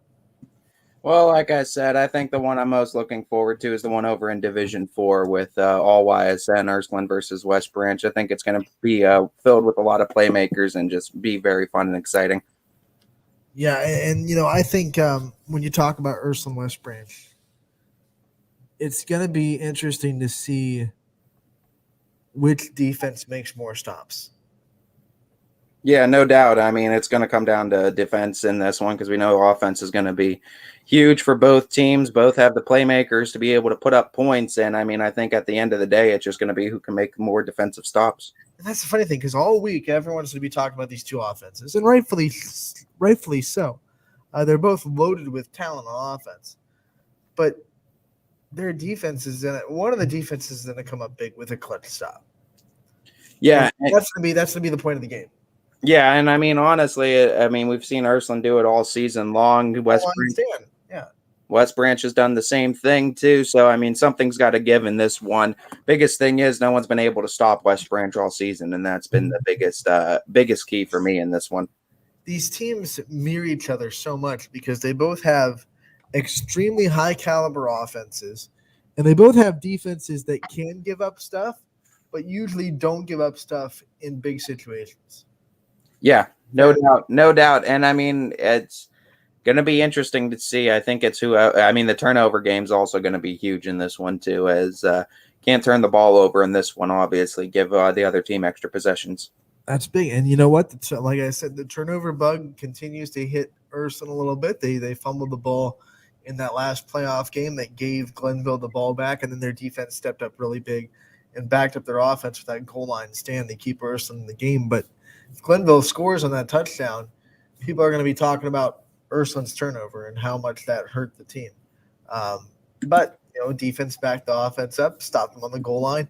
Well, like I said, I think the one I'm most looking forward to is the one over in Division 4 with all YSN, Ursuline versus West Branch. I think it's going to be filled with a lot of playmakers and just be very fun and exciting. Yeah, and I think when you talk about Ursuline West Branch, it's going to be interesting to see which defense makes more stops. Yeah, no doubt. I mean, it's going to come down to defense in this one because we know offense is going to be huge for both teams. Both have the playmakers to be able to put up points. And, I mean, I think at the end of the day, it's just going to be who can make more defensive stops. And that's the funny thing, because all week everyone's going to be talking about these two offenses, and rightfully so. They're both loaded with talent on offense. But their defense is one of the defenses is going to come up big with a clutch stop. Yeah, and that's going to be the point of the game. Yeah, and I mean honestly, we've seen Ursuline do it all season long. West Branch has done the same thing too. So I mean, something's got to give in this one. Biggest thing is no one's been able to stop West Branch all season, and that's been the biggest key for me in this one. These teams mirror each other so much because they both have extremely high caliber offenses, and they both have defenses that can give up stuff, but usually don't give up stuff in big situations. Yeah, no doubt. And I mean, it's going to be interesting to see. I think it's the turnover game's also going to be huge in this one too, as can't turn the ball over in this one, obviously, give the other team extra possessions. That's big. And you know what? Like I said, the turnover bug continues to hit Ursuline a little bit. They fumbled the ball in that last playoff game that gave Glenville the ball back, and then their defense stepped up really big and backed up their offense with that goal line stand. They keep Ursuline in the game, but if Glenville scores on that touchdown, people are going to be talking about Ursuline's turnover and how much that hurt the team. But defense backed the offense up, stopped them on the goal line,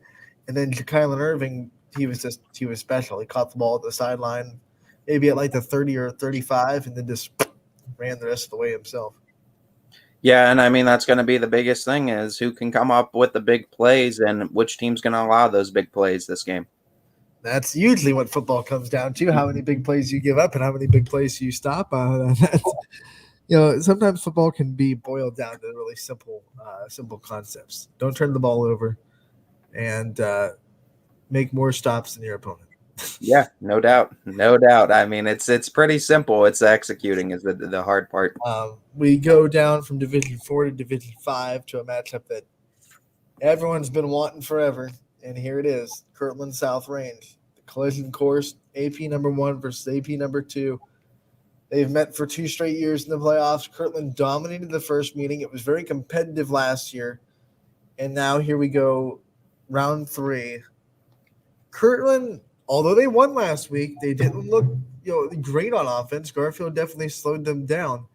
and then Kylan Irving, he was special. He caught the ball at the sideline, maybe at like the 30 or 35, and then just ran the rest of the way himself. Yeah, and I mean that's going to be the biggest thing is who can come up with the big plays and which team's going to allow those big plays this game. That's usually what football comes down to: how many big plays you give up and how many big plays you stop. Sometimes football can be boiled down to really simple concepts. Don't turn the ball over, and make more stops than your opponent. Yeah, no doubt. I mean, it's pretty simple. It's executing is the hard part. We go down from Division 4 to Division 5 to a matchup that everyone's been wanting forever, and here it is: Kirtland South Range, the collision course, AP number 1 versus AP number 2. They've met for 2 straight years in the playoffs. Kirtland dominated the first meeting. It was very competitive last year, and now here we go, round 3. Kirtland, although they won last week, they didn't look great on offense. Garfield definitely slowed them down.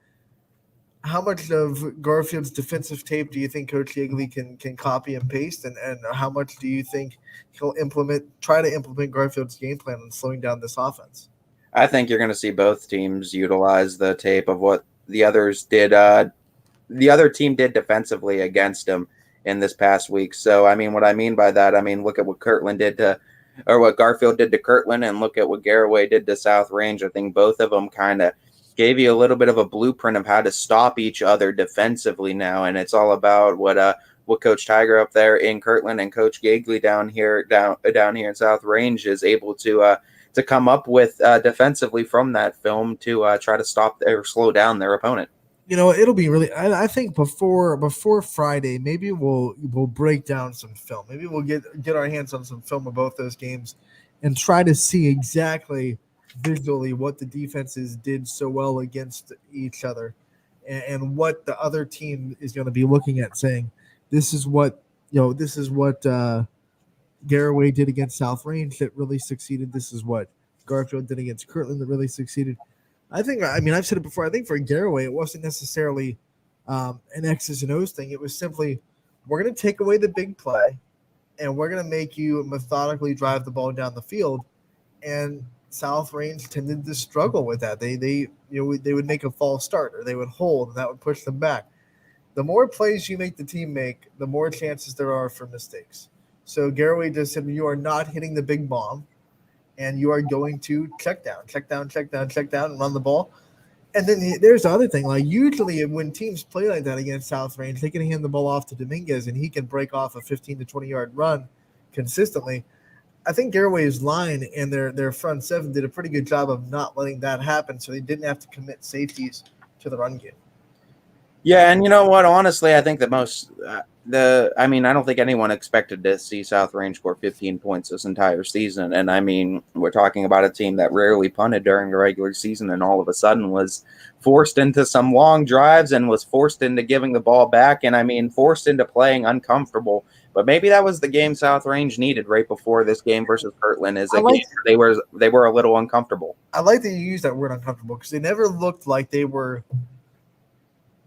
How much of Garfield's defensive tape do you think Coach Yeagley can copy and paste, and how much do you think he'll try to implement Garfield's game plan on slowing down this offense? I think you're going to see both teams utilize the tape of what the others did. The other team did defensively against them in this past week. So, I mean, what I mean by that, I mean, look at what Kirtland did or what Garfield did to Kirtland, and look at what Garraway did to South Range. I think both of them kind of gave you a little bit of a blueprint of how to stop each other defensively now, and it's all about what Coach Tiger up there in Kirtland and Coach Yeagley down here in South Range is able to come up with defensively from that film to try to stop or slow down their opponent. It'll be really. I think before Friday, maybe we'll break down some film. Maybe we'll get our hands on some film of both those games, and try to see exactly visually what the defenses did so well against each other, and what the other team is going to be looking at, saying, "This is what Garraway did against South Range that really succeeded. This is what Garfield did against Kirtland that really succeeded." I've said it before. I think for Garraway, it wasn't necessarily an X's and O's thing. It was simply, we're going to take away the big play, and we're going to make you methodically drive the ball down the field. And South Range tended to struggle with that. They would make a false start, or they would hold, and that would push them back. The more plays you make the team make, the more chances there are for mistakes. So Garraway just said, you are not hitting the big bomb, and you are going to check down, and run the ball. And then there's the other thing. Like, usually when teams play like that against South Range, they can hand the ball off to Dominguez, and he can break off a 15 to 20-yard run consistently. I think Garraway's line and their front seven did a pretty good job of not letting that happen, so they didn't have to commit safeties to the run game. Yeah, and you know what? Honestly, I think I don't think anyone expected to see South Range score 15 points this entire season. And I mean, we're talking about a team that rarely punted during the regular season, and all of a sudden was forced into some long drives and was forced into giving the ball back, and I mean, forced into playing uncomfortable. But maybe that was the game South Range needed right before this game versus Kirtland. They were a little uncomfortable. I like that you use that word uncomfortable, because they never looked like they were.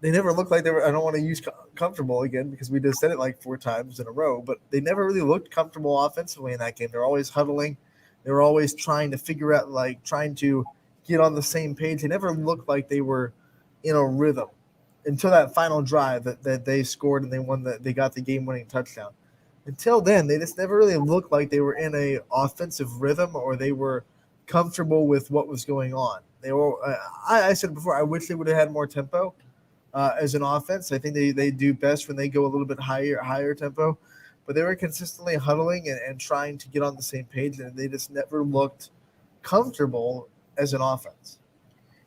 I don't want to use comfortable again, because we just said it like 4 times in a row, but they never really looked comfortable offensively in that game. They're always huddling. They were always trying to figure out, trying to get on the same page. They never looked like they were in a rhythm until that final drive that they scored and they got the game-winning touchdown. Until then, they just never really looked like they were in a offensive rhythm, or they were comfortable with what was going on. They were. I said before, I wish they would have had more tempo. As an offense, I think they do best when they go a little bit higher tempo, but they were consistently huddling and trying to get on the same page, and they just never looked comfortable as an offense.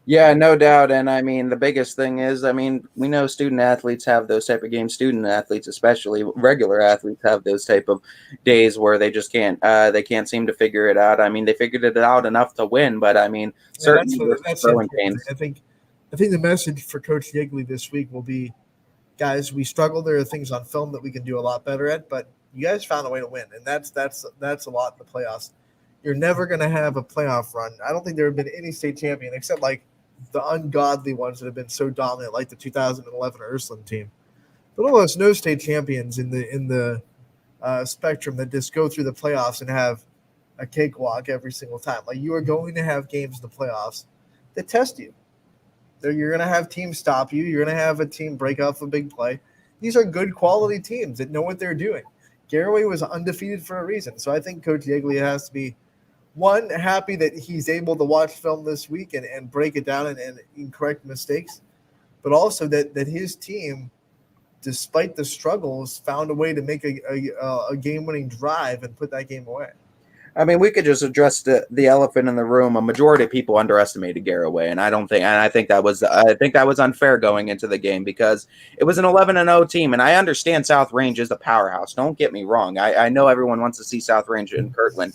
Yeah, no doubt. And I mean, the biggest thing is, I mean, we know student athletes have those type of games. Student athletes, especially regular athletes, have those type of days where they just can't seem to figure it out. I mean, they figured it out enough to win, but I mean, certainly that's growing pains. I think the message for Coach Yeagley this week will be, guys, we struggle. There are things on film that we can do a lot better at, but you guys found a way to win, and that's a lot in the playoffs. You're never going to have a playoff run. I don't think there have been any state champion, except like the ungodly ones that have been so dominant, like the 2011 Ursuline team. but almost no state champions in the spectrum that just go through the playoffs and have a cakewalk every single time. Like, you are going to have games in the playoffs that test you. You're going to have teams stop you. You're going to have a team break off a big play. These are good quality teams that know what they're doing. Garraway was undefeated for a reason. So I think Coach Yeagley has to be, one, happy that he's able to watch film this week and break it down and correct mistakes, but also that his team, despite the struggles, found a way to make a game-winning drive and put that game away. I mean, we could just address the elephant in the room. A majority of people underestimated Garraway, and I think that was unfair going into the game because it was an 11-0 team, and I understand South Range is the powerhouse. Don't get me wrong. I know everyone wants to see South Range in Kirtland,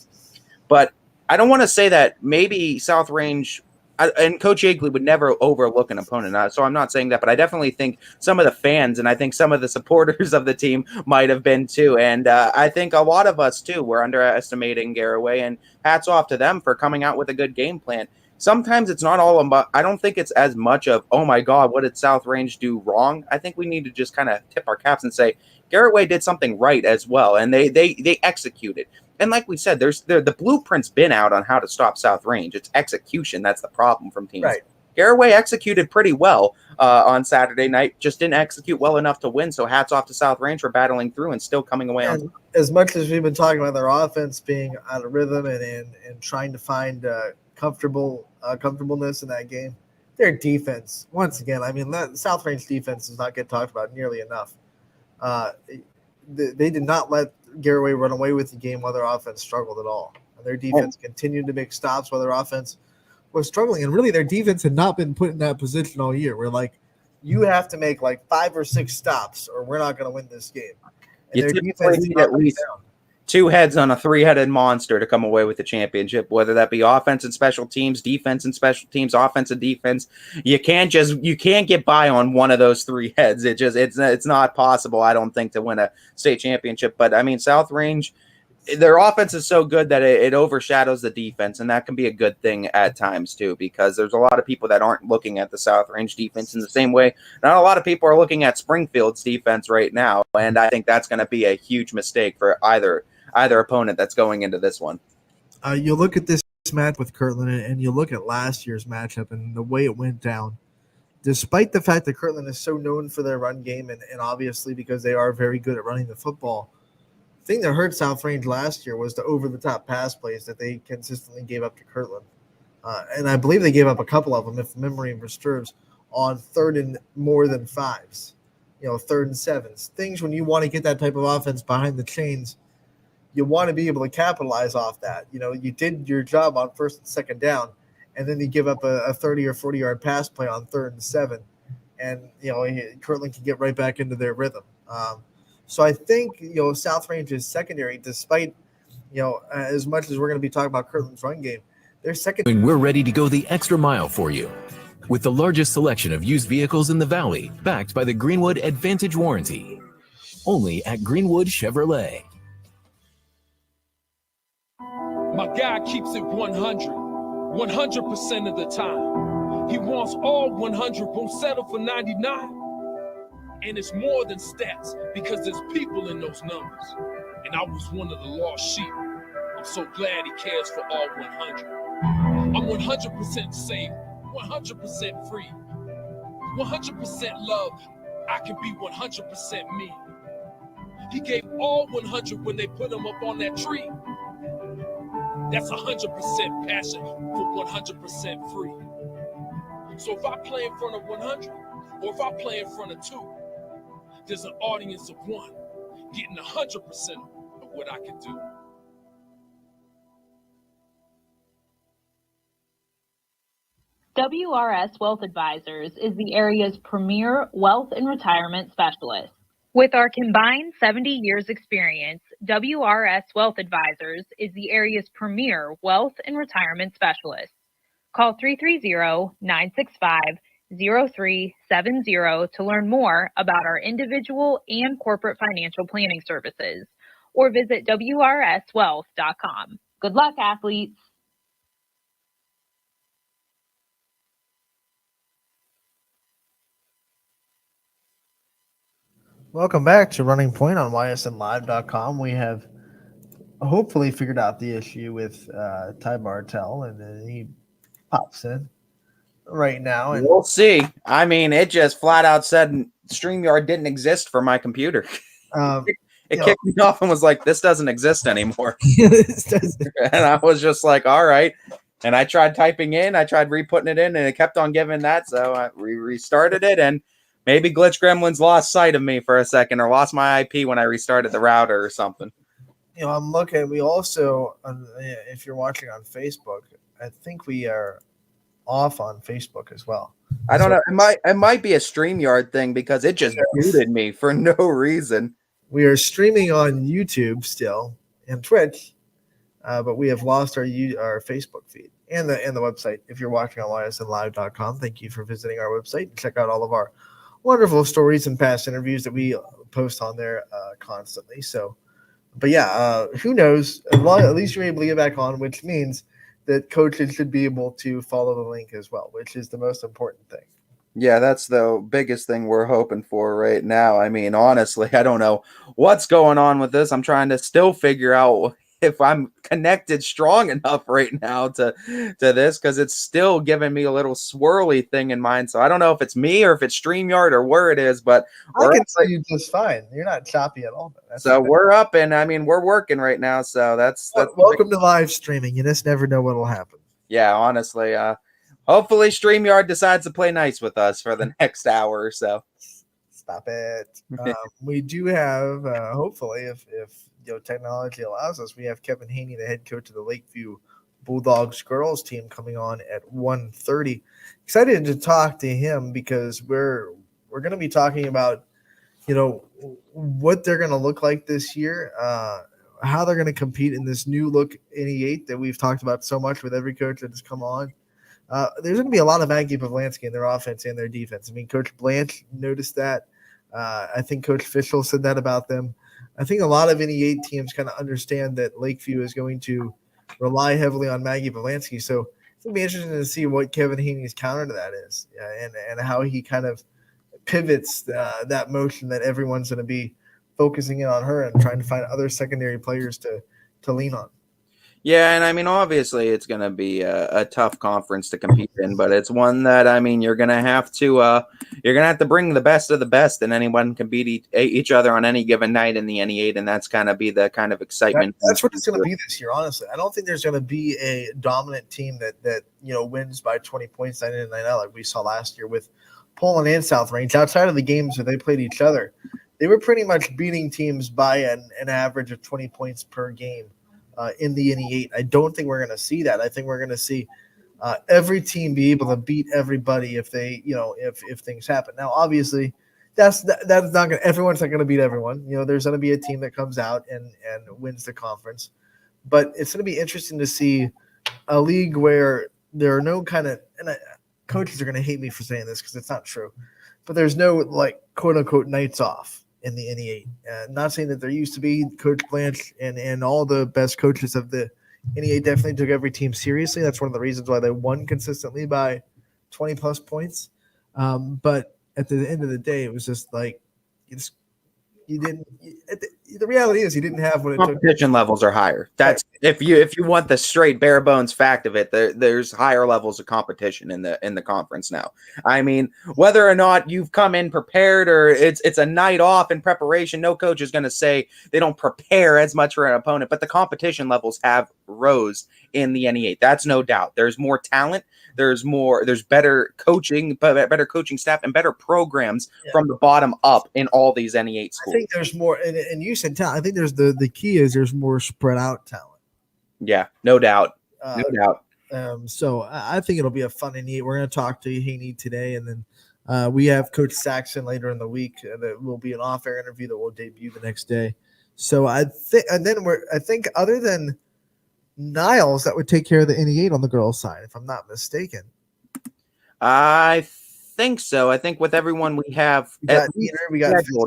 but I don't want to say that maybe South Range and Coach Yeagley would never overlook an opponent. So I'm not saying that, but I definitely think some of the fans and I think some of the supporters of the team might have been too. And I think a lot of us too were underestimating Garraway, and hats off to them for coming out with a good game plan. Sometimes it's not all about, I don't think it's as much of, oh my God, what did South Range do wrong? I think we need to just kind of tip our caps and say, Garraway did something right as well. And they executed. And like we said, the blueprint's been out on how to stop South Range. It's execution that's the problem from teams. Right. Garraway executed pretty well on Saturday night, just didn't execute well enough to win. So hats off to South Range for battling through and still coming away on top. As much as we've been talking about their offense being out of rhythm and trying to find comfortableness in that game, their defense, once again, I mean, that South Range defense does not get talked about nearly enough. They did not let Garraway run away with the game while their offense struggled at all. And their defense continued to make stops while their offense was struggling. And really, their defense had not been put in that position all year. We're like, you have to make like 5 or 6 stops or we're not going to win this game. And You their typically defense need at least 2 heads on a 3-headed monster to come away with the championship, whether that be offense and special teams, defense and special teams, offense and defense. You can't get by on one of those 3 heads. It's not possible, I don't think, to win a state championship. But I mean, South Range, their offense is so good that it overshadows the defense, and that can be a good thing at times too, because there's a lot of people that aren't looking at the South Range defense in the same way. Not a lot of people are looking at Springfield's defense right now, and I think that's going to be a huge mistake for either opponent that's going into this one. You look at this match with Kirtland and you look at last year's matchup and the way it went down. Despite the fact that Kirtland is so known for their run game and obviously because they are very good at running the football, the thing that hurt South Range last year was the over-the-top pass plays that they consistently gave up to Kirtland. And I believe they gave up a couple of them, if memory serves, on 3rd and more than 5s, 3rd and 7s. Things when you want to get that type of offense behind the chains, you want to be able to capitalize off that. You did your job on 1st and 2nd down, and then you give up a 30 or 40-yard pass play on 3rd and 7, and Kirtland can get right back into their rhythm. So I think South Range's secondary, despite as much as we're going to be talking about Kirtland's run game, their secondary. We're ready to go the extra mile for you. With the largest selection of used vehicles in the Valley, backed by the Greenwood Advantage Warranty. Only at Greenwood Chevrolet. My guy keeps it 100% of the time. He wants all 100, won't settle for 99. And it's more than stats because there's people in those numbers. And I was one of the lost sheep. I'm so glad he cares for all 100. I'm 100% safe, 100% free, 100% love. I can be 100% me. He gave all 100 when they put him up on that tree. That's 100% passion for 100% free. So if I play in front of 100, or if I play in front of 2, there's an audience of 1 getting 100% of what I can do. WRS Wealth Advisors is the area's premier wealth and retirement specialist. With our combined 70 years experience, WRS Wealth Advisors is the area's premier wealth and retirement specialist. Call 330-965-0370 to learn more about our individual and corporate financial planning services, or visit wrswealth.com. Good luck, athletes. Welcome back to Running Point on ysnlive.com. We have hopefully figured out the issue with Ty Bartell, and then he pops in right now. And We'll see. I mean, it just flat out said StreamYard didn't exist for my computer. It kicked me off and was like, this doesn't exist anymore. And I was just like, all right. And I tried typing in, I tried re-putting it in, and it kept on giving that. So I restarted it, and maybe Glitch Gremlins lost sight of me for a second or lost my IP when I restarted the router or something. I'm looking. We also, if you're watching on Facebook, I think we are off on Facebook as well. I don't know. It might be a StreamYard thing because it just booted me for no reason. We are streaming on YouTube still and Twitch, but we have lost our Facebook feed and the website. If you're watching on ysnlive.com, thank you for visiting our website. Check out all of our wonderful stories and past interviews that we post on there constantly. So, but yeah, who knows? At least you're able to get back on, which means that coaches should be able to follow the link as well, which is the most important thing. Yeah, that's the biggest thing we're hoping for right now. I mean, honestly, I don't know what's going on with this. I'm trying to still figure out if I'm connected strong enough right now to this, because it's still giving me a little swirly thing in mind. So I don't know if it's me or if it's StreamYard or where it is, but I can see you just fine. You're not choppy at all. So we're up, and I mean, we're working right now. So that's welcome to live streaming. You just never know what will happen. Yeah, honestly, hopefully StreamYard decides to play nice with us for the next hour or so. Stop it. We do have, hopefully, if technology allows us, we have Kevin Haney, the head coach of the Lakeview Bulldogs girls team, coming on at 1:30. Excited to talk to him because we're going to be talking about, what they're going to look like this year, how they're going to compete in this new look NE8 that we've talked about so much with every coach that has come on. There's going to be a lot of Aggie Pavlansky in their offense and their defense. I mean, Coach Blanche noticed that. I think Coach Fischel said that about them. I think a lot of NE8 teams kind of understand that Lakeview is going to rely heavily on Maggie Pavlansky. So it's going to be interesting to see what Kevin Haney's counter to that is, and how he kind of pivots that motion that everyone's going to be focusing in on her and trying to find other secondary players to lean on. Yeah, and I mean, obviously, it's going to be a tough conference to compete in, but it's one that, I mean, you're going to have to bring the best of the best, and anyone can beat each other on any given night in the NE8, and that's kind of be the kind of excitement. That's what it's going to be this year, honestly. I don't think there's going to be a dominant team that wins by 20 points night in and night out like we saw last year with Poland and South Range. Outside of the games where they played each other, they were pretty much beating teams by an average of 20 points per game. In the NE8, I don't think we're going to see that. I think we're going to see every team be able to beat everybody if they, if things happen. Now, obviously, that's not going. Everyone's not going to beat everyone. There's going to be a team that comes out and wins the conference, but it's going to be interesting to see a league where there are no kind of. And coaches are going to hate me for saying this because it's not true, but there's no like quote unquote nights off in the NE8. Not saying that there used to be. Coach Blanche and all the best coaches of the NE8 definitely took every team seriously. That's one of the reasons why they won consistently by 20 plus points. But at the end of the day, it was just like the reality is you didn't have what it took. Competition levels are higher. That's if you want the straight bare bones fact of it, there's higher levels of competition in the conference now. I mean, whether or not you've come in prepared or it's a night off in preparation, no coach is going to say they don't prepare as much for an opponent, but the competition levels have rose in the NE8. That's no doubt. There's more talent. There's better coaching, better coaching staff, and better programs from the bottom up in all these NE8 schools. I think there's more, and you said talent. I think there's the key is there's more spread out talent. Yeah, no doubt. No doubt. So I think it'll be a fun NE8. We're going to talk to Haney today, and then we have Coach Saxon later in the week. That will be an off-air interview that will debut the next day. So I think other than Niles, that would take care of the NE8 on the girls' side, if I'm not mistaken. I think so. I think with everyone we have, we got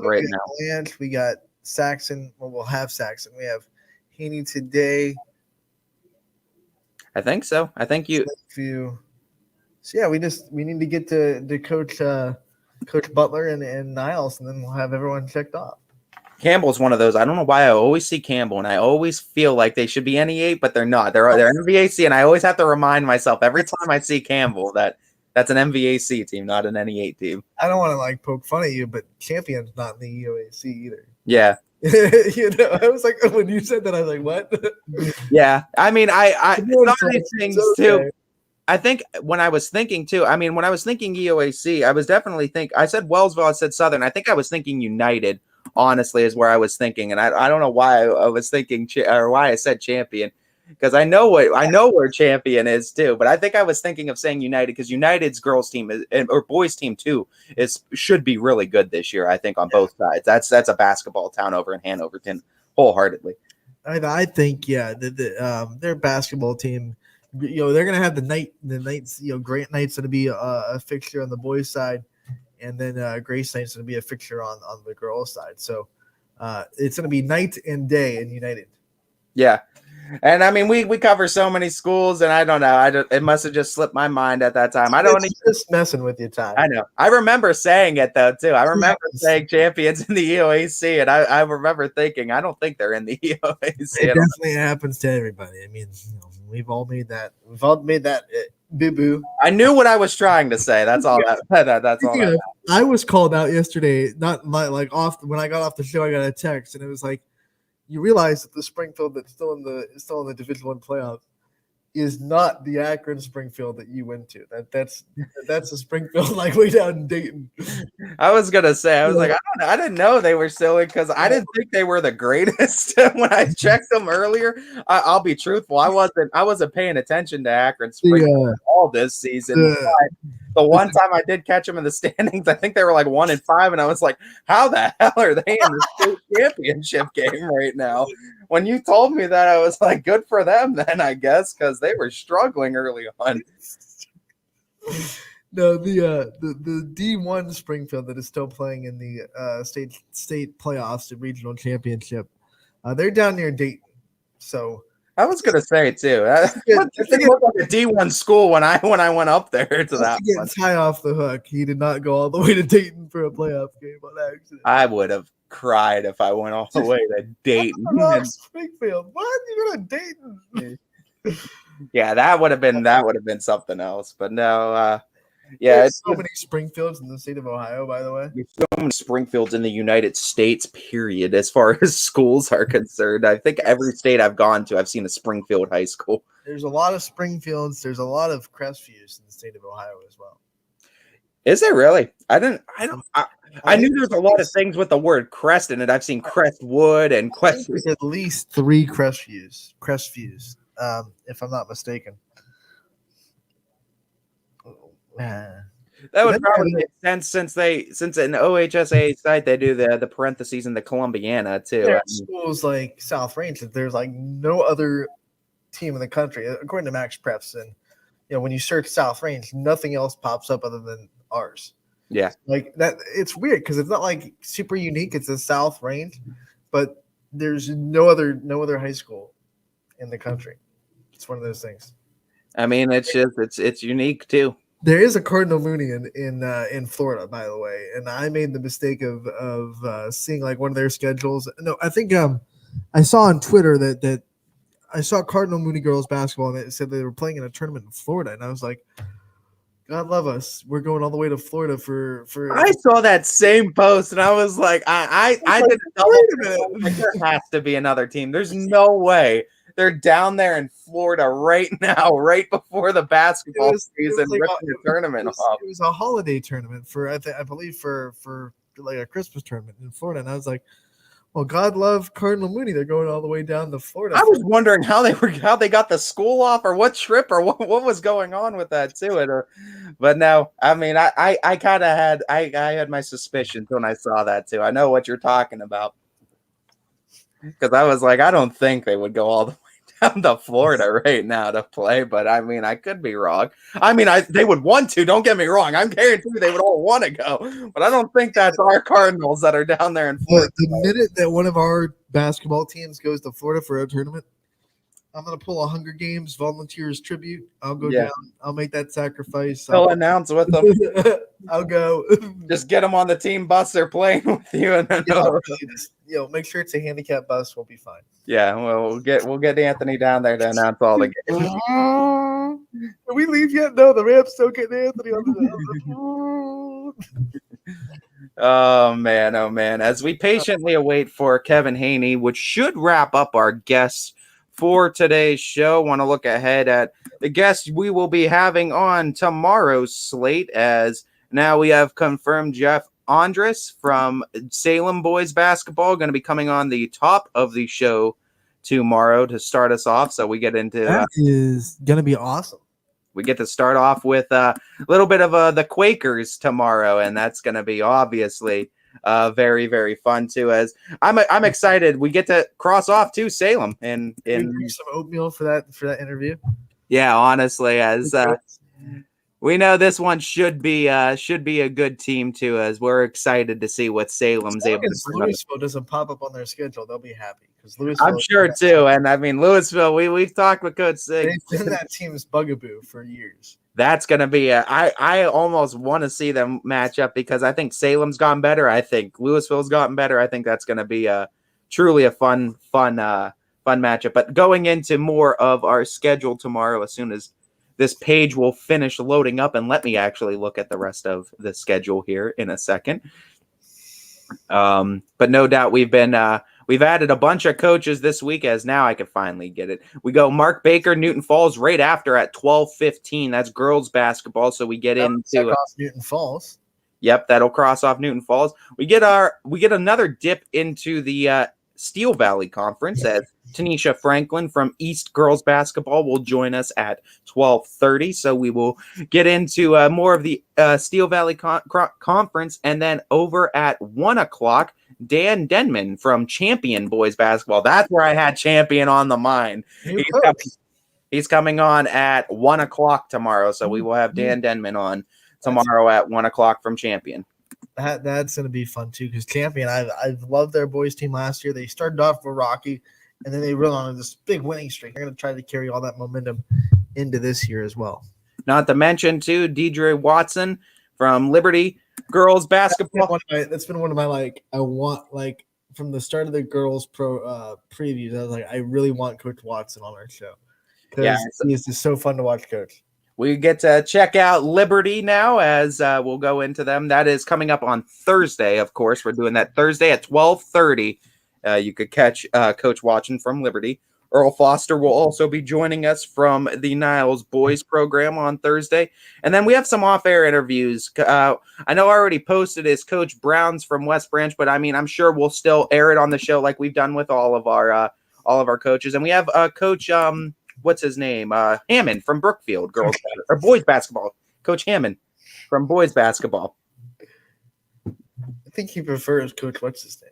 right now. Blanche, we got Saxon. Well, we'll have Saxon. We have Haney today. I think so. I think you. So yeah, we need to get to Coach Coach Butler and Niles, and then we'll have everyone checked off. Campbell's one of those. I don't know why I always see Campbell, and I always feel like they should be NE8, but they're not. They're MVAC, and I always have to remind myself every time I see Campbell that that's an MVAC team, not an NE8 team. I don't want to like poke fun at you, but Champion's not in the EOAC either. Yeah. I was like, when you said that, I was like, what? Yeah. I mean, I some of these things okay. too. I think when I was thinking too, I mean, when I was thinking EOAC, I was definitely I said Wellsville, I said Southern. I think I was thinking United, honestly, is where I was thinking. And I don't know why I was thinking or why I said Champion, because I know where Champion is too. But I think I was thinking of saying United because United's girls team or boys team too should be really good this year. I think on both sides. That's a basketball town over in Hanoverton, wholeheartedly. I think their basketball team. They're gonna have the Knights. Grant Knight's gonna be a fixture on the boys' side, and then Grace Knight's gonna be a fixture on the girls' side. So it's gonna be night and day in United. Yeah, and I mean we cover so many schools, and I don't know. It must have just slipped my mind at that time. Just messing with you, Ty. I know. I remember saying it though too. I remember saying Champions in the EOAC, and I remember thinking I don't think they're in the EOAC. It definitely happens to everybody. I mean, we've all made that. We've all made that boo boo. I knew what I was trying to say. That's all. That's all. I was called out yesterday. Not like off when I got off the show. I got a text, and it was like, you realize that the Springfield that's still in the Division I playoffs is not the Akron Springfield that you went to. That's a Springfield like way down in Dayton. I was gonna say, I was like, I didn't know they were still in because I didn't think they were the greatest when I checked them earlier. I'll be truthful, I wasn't paying attention to Akron Springfield all this season. The one time I did catch them in the standings, I think they were like 1-5, and I was like, how the hell are they in the state championship game right now? When you told me that, I was like, good for them then, I guess, because they were struggling early on. No, the D1 Springfield that is still playing in the state playoffs, the regional championship, they're down near Dayton. So I was gonna say too. It looked like a D1 school when I went up there to that. To get Ty off the hook, he did not go all the way to Dayton for a playoff game on accident. I would have cried if I went all the way to Dayton. Springfield, what? You go to Dayton? Yeah, that would have been something else. But no, yeah, there's so many Springfields in the state of Ohio, by the way. There's so many Springfields in the United States, period, as far as schools are concerned. I think every state I've gone to, I've seen a Springfield high school. There's a lot of Springfields. There's a lot of Crestviews in the state of Ohio as well. Is there really? I knew there's a lot of things with the word crest in it. I've seen Crestwood and There's at least 3 Crestviews, if I'm not mistaken. That would probably make sense since an OHSA site they do the parentheses in the Columbiana too. There are schools like South Range that there's like no other team in the country, according to Max Preps, and when you search South Range, nothing else pops up other than ours. Yeah, like that. It's weird because it's not like super unique. It's a South Range, but there's no other high school in the country. It's one of those things. I mean, it's unique too. There is a Cardinal Mooney in Florida, by the way, and I made the mistake of seeing like one of their schedules. No, I think I saw on Twitter that I saw Cardinal Mooney girls basketball, and it said they were playing in a tournament in Florida, and I was like, God love us, we're going all the way to Florida for. I saw that same post, and I was like, I didn't know. Wait a minute, there has to be another team. There's no way. They're down there in Florida right now, right before the basketball season, like ripping the tournament off. It was a holiday tournament for I believe for like a Christmas tournament in Florida, and I was like, well, God love Cardinal Mooney. They're going all the way down to Florida. I was wondering how they got the school off, or what trip, or what was going on with that too. But no, I mean, I kind of had my suspicions when I saw that too. I know what you're talking about, because I was like, I don't think they would go all the way down to Florida right now to play, but I mean, I could be wrong. I mean, they would want to. Don't get me wrong. I'm guaranteed they would all want to go, but I don't think that's our Cardinals that are down there in Florida. The minute that one of our basketball teams goes to Florida for a tournament, I'm gonna pull a Hunger Games volunteers tribute. I'll go Yeah. down. I'll make that sacrifice. He'll announce with them. I'll go. Just get them on the team bus they're playing with you, and then Make sure it's a handicap bus. We'll be fine. yeah, well, we'll get Anthony down there to announce all the games. Did we leave yet? No, the Rams still getting Anthony on the. Oh man! As we patiently await for Kevin Haney, which should wrap up our guests for today's show, want to look ahead at the guests we will be having on tomorrow's slate. As now we have confirmed Jeff Andres from Salem Boys Basketball going to be coming on the top of the show tomorrow to start us off. So we get into That is gonna be awesome. we get to start off with a little bit of the Quakers tomorrow, and that's going to be obviously very, very fun too. As I'm excited, we get to cross off to Salem and Bring some oatmeal for that interview. yeah, honestly, as we know this one should be a good team too. As we're excited to see what Salem's able to bring up. Louisville doesn't pop up on their schedule, they'll be happy because Louisville. I'm sure too, and I mean Louisville. We've talked with Coach Sig. They've been that team's bugaboo for years. That's going to be I almost want to see them match up because I think Salem's gotten better. I think Louisville's gotten better. I think that's going to be truly a fun matchup. But going into more of our schedule tomorrow, as soon as this page will finish loading up, and let me actually look at the rest of the schedule here in a second. But no doubt we've added a bunch of coaches this week, as now I can finally get it. We go Mark Baker, Newton Falls right after at 12:15. That's girls basketball. So we get into Newton Falls. Yep, that'll cross off Newton Falls. We get another dip into the Steel Valley Conference as Tanisha Franklin from East Girls Basketball will join us at 12:30. So we will get into more of the Steel Valley Conference, and then over at 1 o'clock, Dan Denman from Champion Boys Basketball. That's where I had Champion on the mind. He's coming on at 1 o'clock tomorrow. So we will have Dan Denman on tomorrow at 1 o'clock from Champion. That's going to be fun too because Champion, I've loved their boys team last year. They started off with rocky, and then they went on this big winning streak. They're going to try to carry all that momentum into this year as well. Not to mention too, Deidre Watson from Liberty Girls Basketball. That's been one of my I want from the start of the girls pro previews. I was like, I really want Coach Watson on our show because he's just so fun to watch coach. We get to check out Liberty now as we'll go into them. That is coming up on Thursday, of course. We're doing that Thursday at 12:30. You could catch Coach Watson from Liberty. Earl Foster will also be joining us from the Niles Boys program on Thursday. And then we have some off-air interviews. I know I already posted is Coach Brown's from West Branch, but I mean, I'm sure we'll still air it on the show like we've done with all of our coaches. And we have Coach what's his name? Hammond from Brookfield girls or boys basketball. Coach Hammond from boys basketball. I think he prefers Coach what's his name.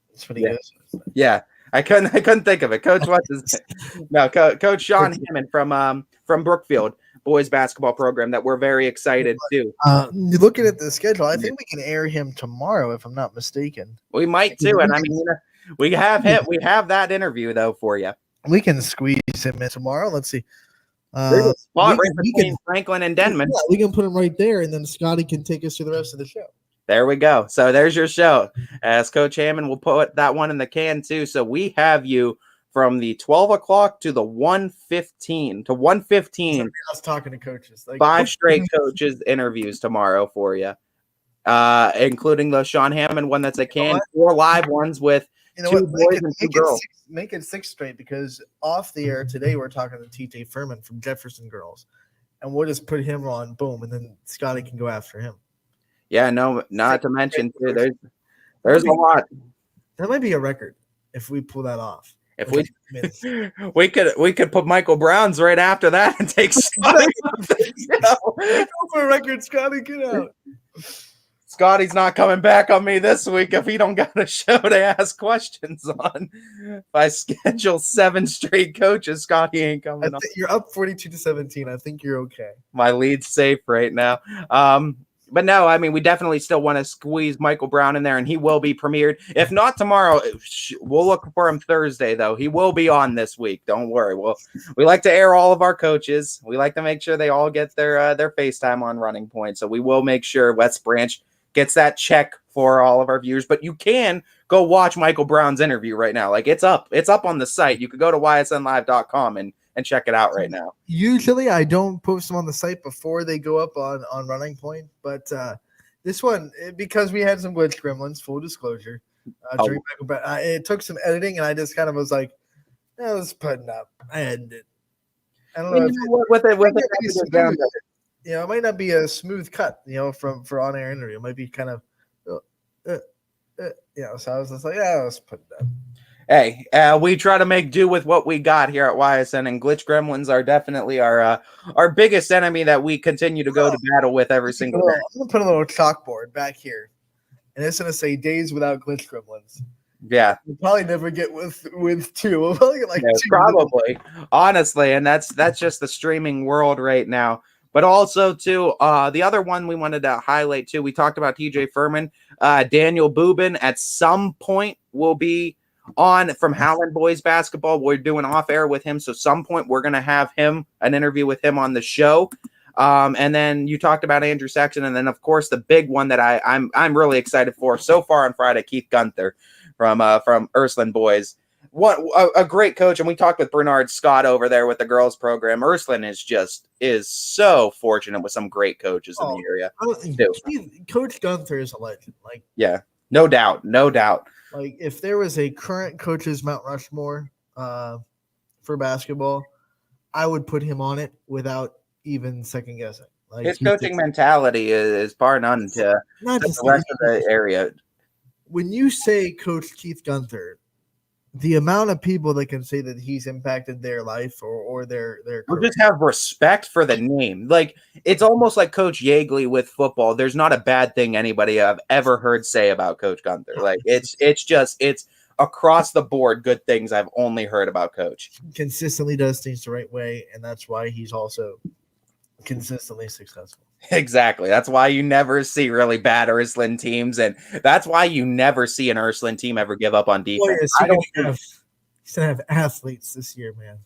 That's what he goes with. Yeah. I couldn't think of it. Coach what's his name? No, Coach Sean Hammond from Brookfield boys basketball program that we're very excited to. Looking at the schedule, I think we can air him tomorrow if I'm not mistaken. We might too, and I mean we have that interview though for you. We can squeeze him in tomorrow. Let's see. There's a spot right between Franklin and Denman. Yeah, we can put him right there, and then Scotty can take us through the rest of the show. There we go. So there's your show. As Coach Hammond will put that one in the can too. So we have you from the 12 o'clock to the 1:15 to 1:15. I was talking to coaches. 5 straight coaches interviews tomorrow for you, including the Sean Hammond one that's a can. 4 live ones with 2 boys and 2 girls. Make it 6 straight because off the air today we're talking to TJ Furman from Jefferson Girls, and we'll just put him on, boom, and then Scotty can go after him. Yeah, no, not to mention too. There's a lot. That might be a record if we pull that off. If we could put Michael Brown's right after that and take Scotty. Go for a record, Scotty. Get out. Scotty's not coming back on me this week if he don't got a show to ask questions on. If I schedule 7 straight coaches, Scotty ain't coming on. You're up 42-17. I think you're okay. My lead's safe right now. But no, I mean, we definitely still want to squeeze Michael Brown in there, and he will be premiered. If not tomorrow, we'll look for him Thursday, though. He will be on this week. Don't worry. We like to air all of our coaches. We like to make sure they all get their FaceTime on Running Point. So we will make sure West Branch gets that check for all of our viewers. But you can go watch Michael Brown's interview right now. Like, it's up. It's up on the site. You could go to ysnlive.com and check it out right now. Usually I don't post them on the site before they go up on Running Point, but this one, because we had some glitch gremlins, full disclosure, during Michael Brown, it took some editing, and I just kind of was like, let's put it up. I edited it. I don't know. It might not be a smooth cut, for on-air interview. It might be kind of, so I was just like, let's put it up. Hey, we try to make do with what we got here at YSN, and glitch gremlins are definitely our biggest enemy that we continue to go to battle with every single day. I'm gonna put a little chalkboard back here, and it's gonna say "Days without glitch gremlins." Yeah, we'll probably never get with two. We'll probably get two. Probably, honestly, and that's just the streaming world right now. But also, too, the other one we wanted to highlight, too, we talked about TJ Furman. Daniel Boobin at some point will be on from Howland Boys Basketball. We're doing off air with him, so some point we're going to have an interview with him on the show. And then you talked about Andrew Saxon, and then of course the big one that I'm really excited for so far on Friday, Keith Gunther from Ysn Boys. What a great coach, and we talked with Bernard Scott over there with the girls program. Ysn is so fortunate with some great coaches in the area. Coach Gunther is a legend. No doubt. Like, if there was a current coach's Mount Rushmore for basketball, I would put him on it without even second guessing. Like, his coaching mentality is bar none to the rest of the area. When you say Coach Keith Gunther, the amount of people that can say that he's impacted their life or their or just have respect for the name. Like, it's almost like Coach Yeagley with football. There's not a bad thing anybody I've ever heard say about Coach Gunther. Like, it's across the board good things I've only heard about Coach. Consistently does things the right way, and that's why he's also consistently successful. Exactly. That's why you never see really bad Ysn teams, and that's why you never see an Ysn team ever give up on defense. He's gonna have athletes this year, man.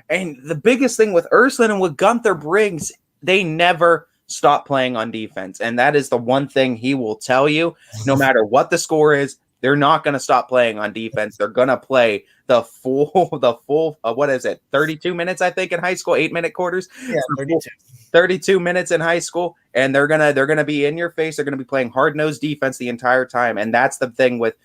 And the biggest thing with Ysn and what Gunther brings, they never stop playing on defense, and that is the one thing he will tell you. No matter what the score is, they're not going to stop playing on defense. They're going to play the full. What is it? 32 minutes, I think, in high school. 8-minute quarters. Yeah, 32. 32 minutes in high school, and they're gonna be in your face. They're gonna be playing hard-nosed defense the entire time, and that's the thing with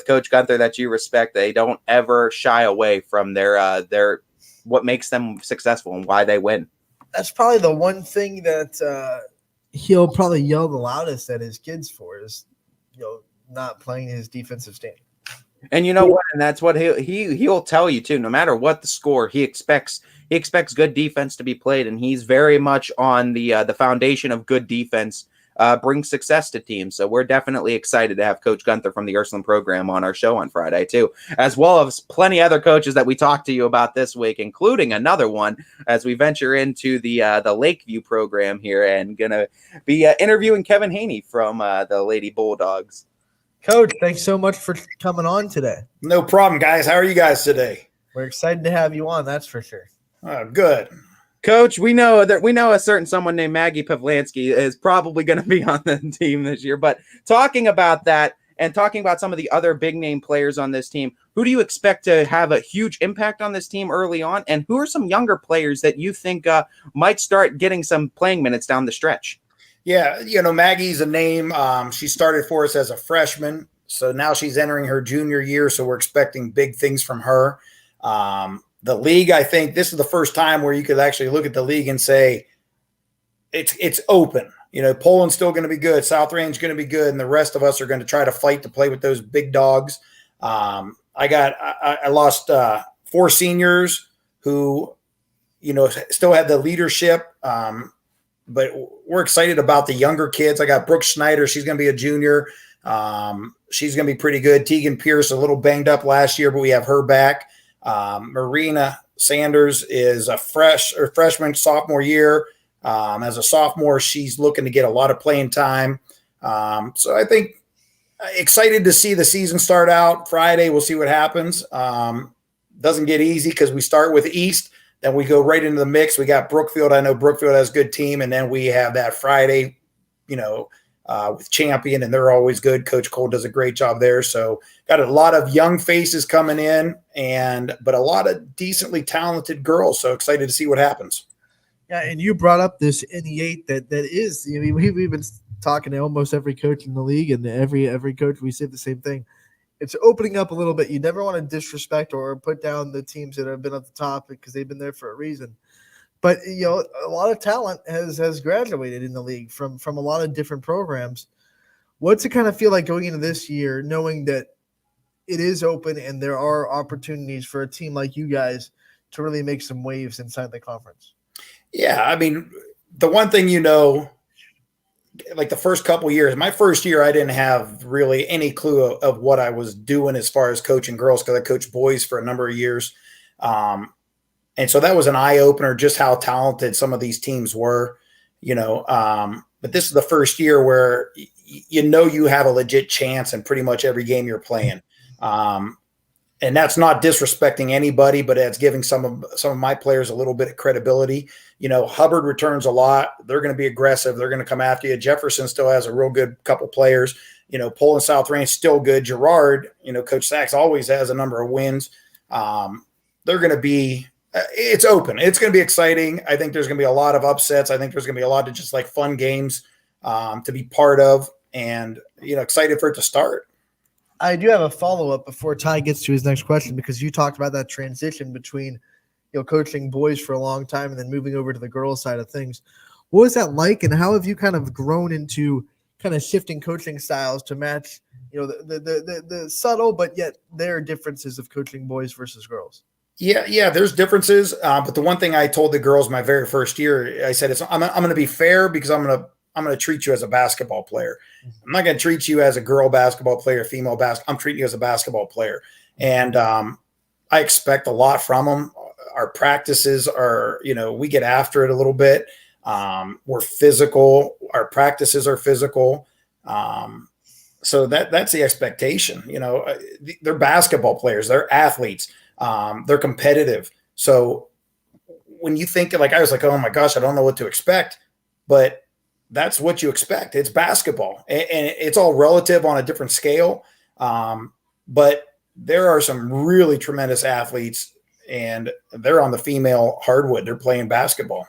Coach Gunther that you respect. They don't ever shy away from their what makes them successful and why they win. That's probably the one thing that he'll probably yell the loudest at his kids for is, not playing his defensive standard. And you know what? And that's what he'll tell you too. No matter what the score, he expects good defense to be played, and he's very much on the foundation of good defense brings success to teams. So we're definitely excited to have Coach Gunther from the Ysn program on our show on Friday too, as well as plenty other coaches that we talked to you about this week, including another one as we venture into the Lakeview program here, and gonna be interviewing Kevin Haney from the Lady Bulldogs. Coach, thanks so much for coming on today. No problem, guys. How are you guys today? We're excited to have you on, that's for sure. Good. Coach, we know a certain someone named Maggie Pavlansky is probably going to be on the team this year. But talking about that and talking about some of the other big name players on this team, who do you expect to have a huge impact on this team early on? And who are some younger players that you think might start getting some playing minutes down the stretch? Yeah, Maggie's a name. She started for us as a freshman, so now she's entering her junior year, so we're expecting big things from her. The league, I think this is the first time where you could actually look at the league and say it's open. Poland's still going to be good, South Range going to be good, and the rest of us are going to try to fight to play with those big dogs. I lost 4 seniors who, still had the leadership. But we're excited about the younger kids. I got Brooke Schneider. She's going to be a junior. She's going to be pretty good. Tegan Pierce, a little banged up last year, but we have her back. Marina Sanders is a freshman, sophomore year. As a sophomore, she's looking to get a lot of playing time. So I think excited to see the season start out Friday. We'll see what happens. Doesn't get easy because we start with East, then we go right into the mix. We got Brookfield. I know Brookfield has a good team, and then we have that Friday, with Champion, and they're always good. Coach Cole does a great job there. So got a lot of young faces coming in, but a lot of decently talented girls. So excited to see what happens. Yeah, and you brought up this NE8 that is. I mean, we've been talking to almost every coach in the league, and every coach we say the same thing. It's opening up a little bit. You never want to disrespect or put down the teams that have been at the top because they've been there for a reason. But a lot of talent has graduated in the league from a lot of different programs. What's it kind of feel like going into this year, knowing that it is open and there are opportunities for a team like you guys to really make some waves inside the conference? Yeah, I mean, the one thing like the first couple of years, my first year, I didn't have really any clue of what I was doing as far as coaching girls because I coached boys for a number of years. And so that was an eye opener, just how talented some of these teams were, but this is the first year where you have a legit chance in pretty much every game you're playing. And that's not disrespecting anybody, but it's giving some of my players a little bit of credibility. Hubbard returns a lot. They're going to be aggressive. They're going to come after you. Jefferson still has a real good couple players. Poland South Range still good. Girard, Coach Sachs always has a number of wins. They're going to be it's open. It's going to be exciting. I think there's going to be a lot of upsets. I think there's going to be a lot of just like fun games to be part of, and excited for it to start. I do have a follow-up before Ty gets to his next question, because you talked about that transition between, coaching boys for a long time and then moving over to the girls side of things. What was that like, and how have you kind of grown into kind of shifting coaching styles to match, the subtle but yet there are differences of coaching boys versus girls? Yeah, there's differences. But the one thing I told the girls my very first year, I said, I'm going to be fair because I'm going to treat you as a basketball player. I'm not going to treat you as a girl basketball player, female basketball. I'm treating you as a basketball player. And I expect a lot from them. Our practices are, we get after it a little bit. We're physical. Our practices are physical. So that's the expectation. They're basketball players. They're athletes. They're competitive. So when you think I was like, oh my gosh, I don't know what to expect, but that's what you expect. It's basketball, and it's all relative on a different scale. But there are some really tremendous athletes, and they're on the female hardwood. They're playing basketball.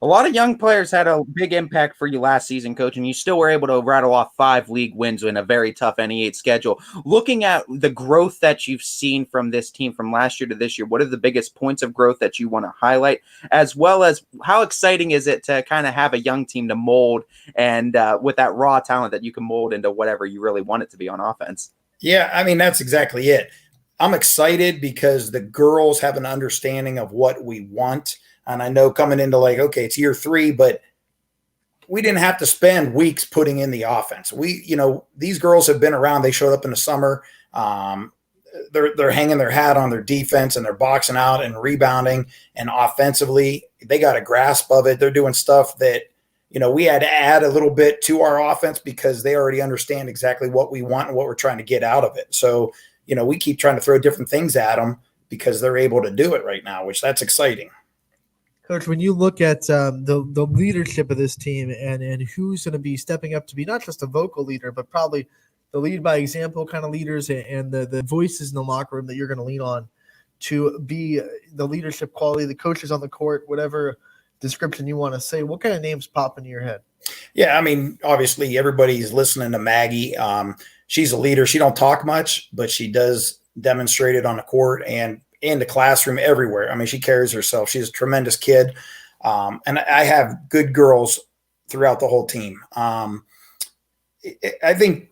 A lot of young players had a big impact for you last season, Coach, and you still were able to rattle off 5 league wins in a very tough NE8 schedule. Looking at the growth that you've seen from this team from last year to this year, what are the biggest points of growth that you want to highlight, as well as how exciting is it to kind of have a young team to mold and with that raw talent that you can mold into whatever you really want it to be on offense? Yeah, I mean, that's exactly it. I'm excited because the girls have an understanding of what we want. And I know coming into okay, it's year 3, but we didn't have to spend weeks putting in the offense. These girls have been around. They showed up in the summer. They're hanging their hat on their defense, and they're boxing out and rebounding. And offensively, they got a grasp of it. They're doing stuff that, we had to add a little bit to our offense because they already understand exactly what we want and what we're trying to get out of it. So, we keep trying to throw different things at them because they're able to do it right now, which that's exciting. Coach, when you look at the leadership of this team and who's going to be stepping up to be not just a vocal leader, but probably the lead by example kind of leaders and the voices in the locker room that you're going to lean on to be the leadership quality, the coaches on the court, whatever description you want to say, what kind of names pop into your head? Yeah, I mean, obviously everybody's listening to Maggie. She's a leader. She don't talk much, but she does demonstrate it on the court and in the classroom everywhere. I mean, she carries herself. She's a tremendous kid. And I have good girls throughout the whole team. I think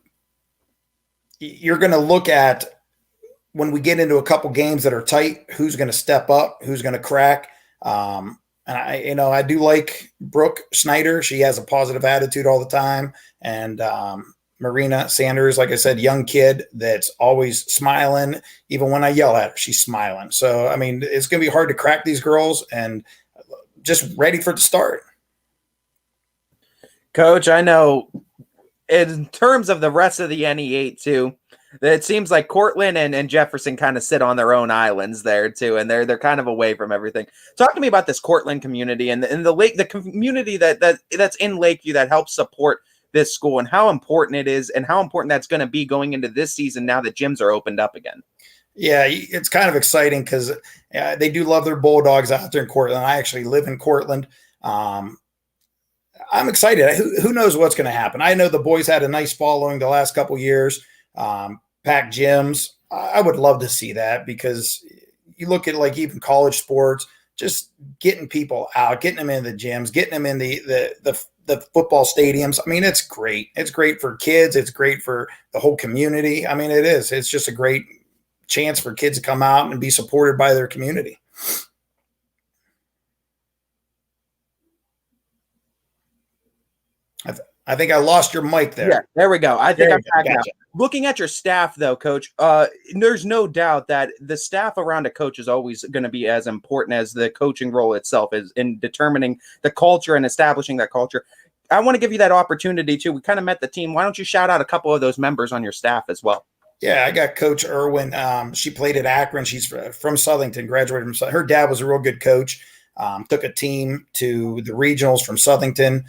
you're going to look at when we get into a couple games that are tight, who's going to step up, who's going to crack. And I do like Brooke Snyder. She has a positive attitude all the time. And, Marina Sanders, like I said, young kid that's always smiling. Even when I yell at her, she's smiling. So, I mean, it's going to be hard to crack these girls. And just ready for it to start. Coach, I know in terms of the rest of the NE8 too, it seems like Cortland and Jefferson kind of sit on their own islands there too, and they're kind of away from everything. Talk to me about this Cortland community and the community that's in Lakeview that helps support this school, and how important it is, and how important that's going to be going into this season now that gyms are opened up again. Yeah, it's kind of exciting because they do love their Bulldogs out there in Cortland. I actually live in Cortland. I'm excited. Who knows what's going to happen? I know the boys had a nice following the last couple years, packed gyms. I would love to see that, because you look at like even college sports, just getting people out, getting them in the gyms, getting them in the football stadiums. I mean, it's great. It's great for kids. It's great for the whole community. I mean, it is. It's just a great chance for kids to come out and be supported by their community. I think I lost your mic there. Yeah, there we go. I think I'm back now. Gotcha. Looking at your staff, though, Coach, there's no doubt that the staff around a coach is always going to be as important as the coaching role itself is in determining the culture and establishing that culture. I want to give you that opportunity, too. We kind of met the team. Why don't you shout out a couple of those members on your staff as well? Yeah, I got Coach Irwin. She played at Akron. She's from Southington, graduated from Southington. Her dad was a real good coach. Took a team to the regionals from Southington.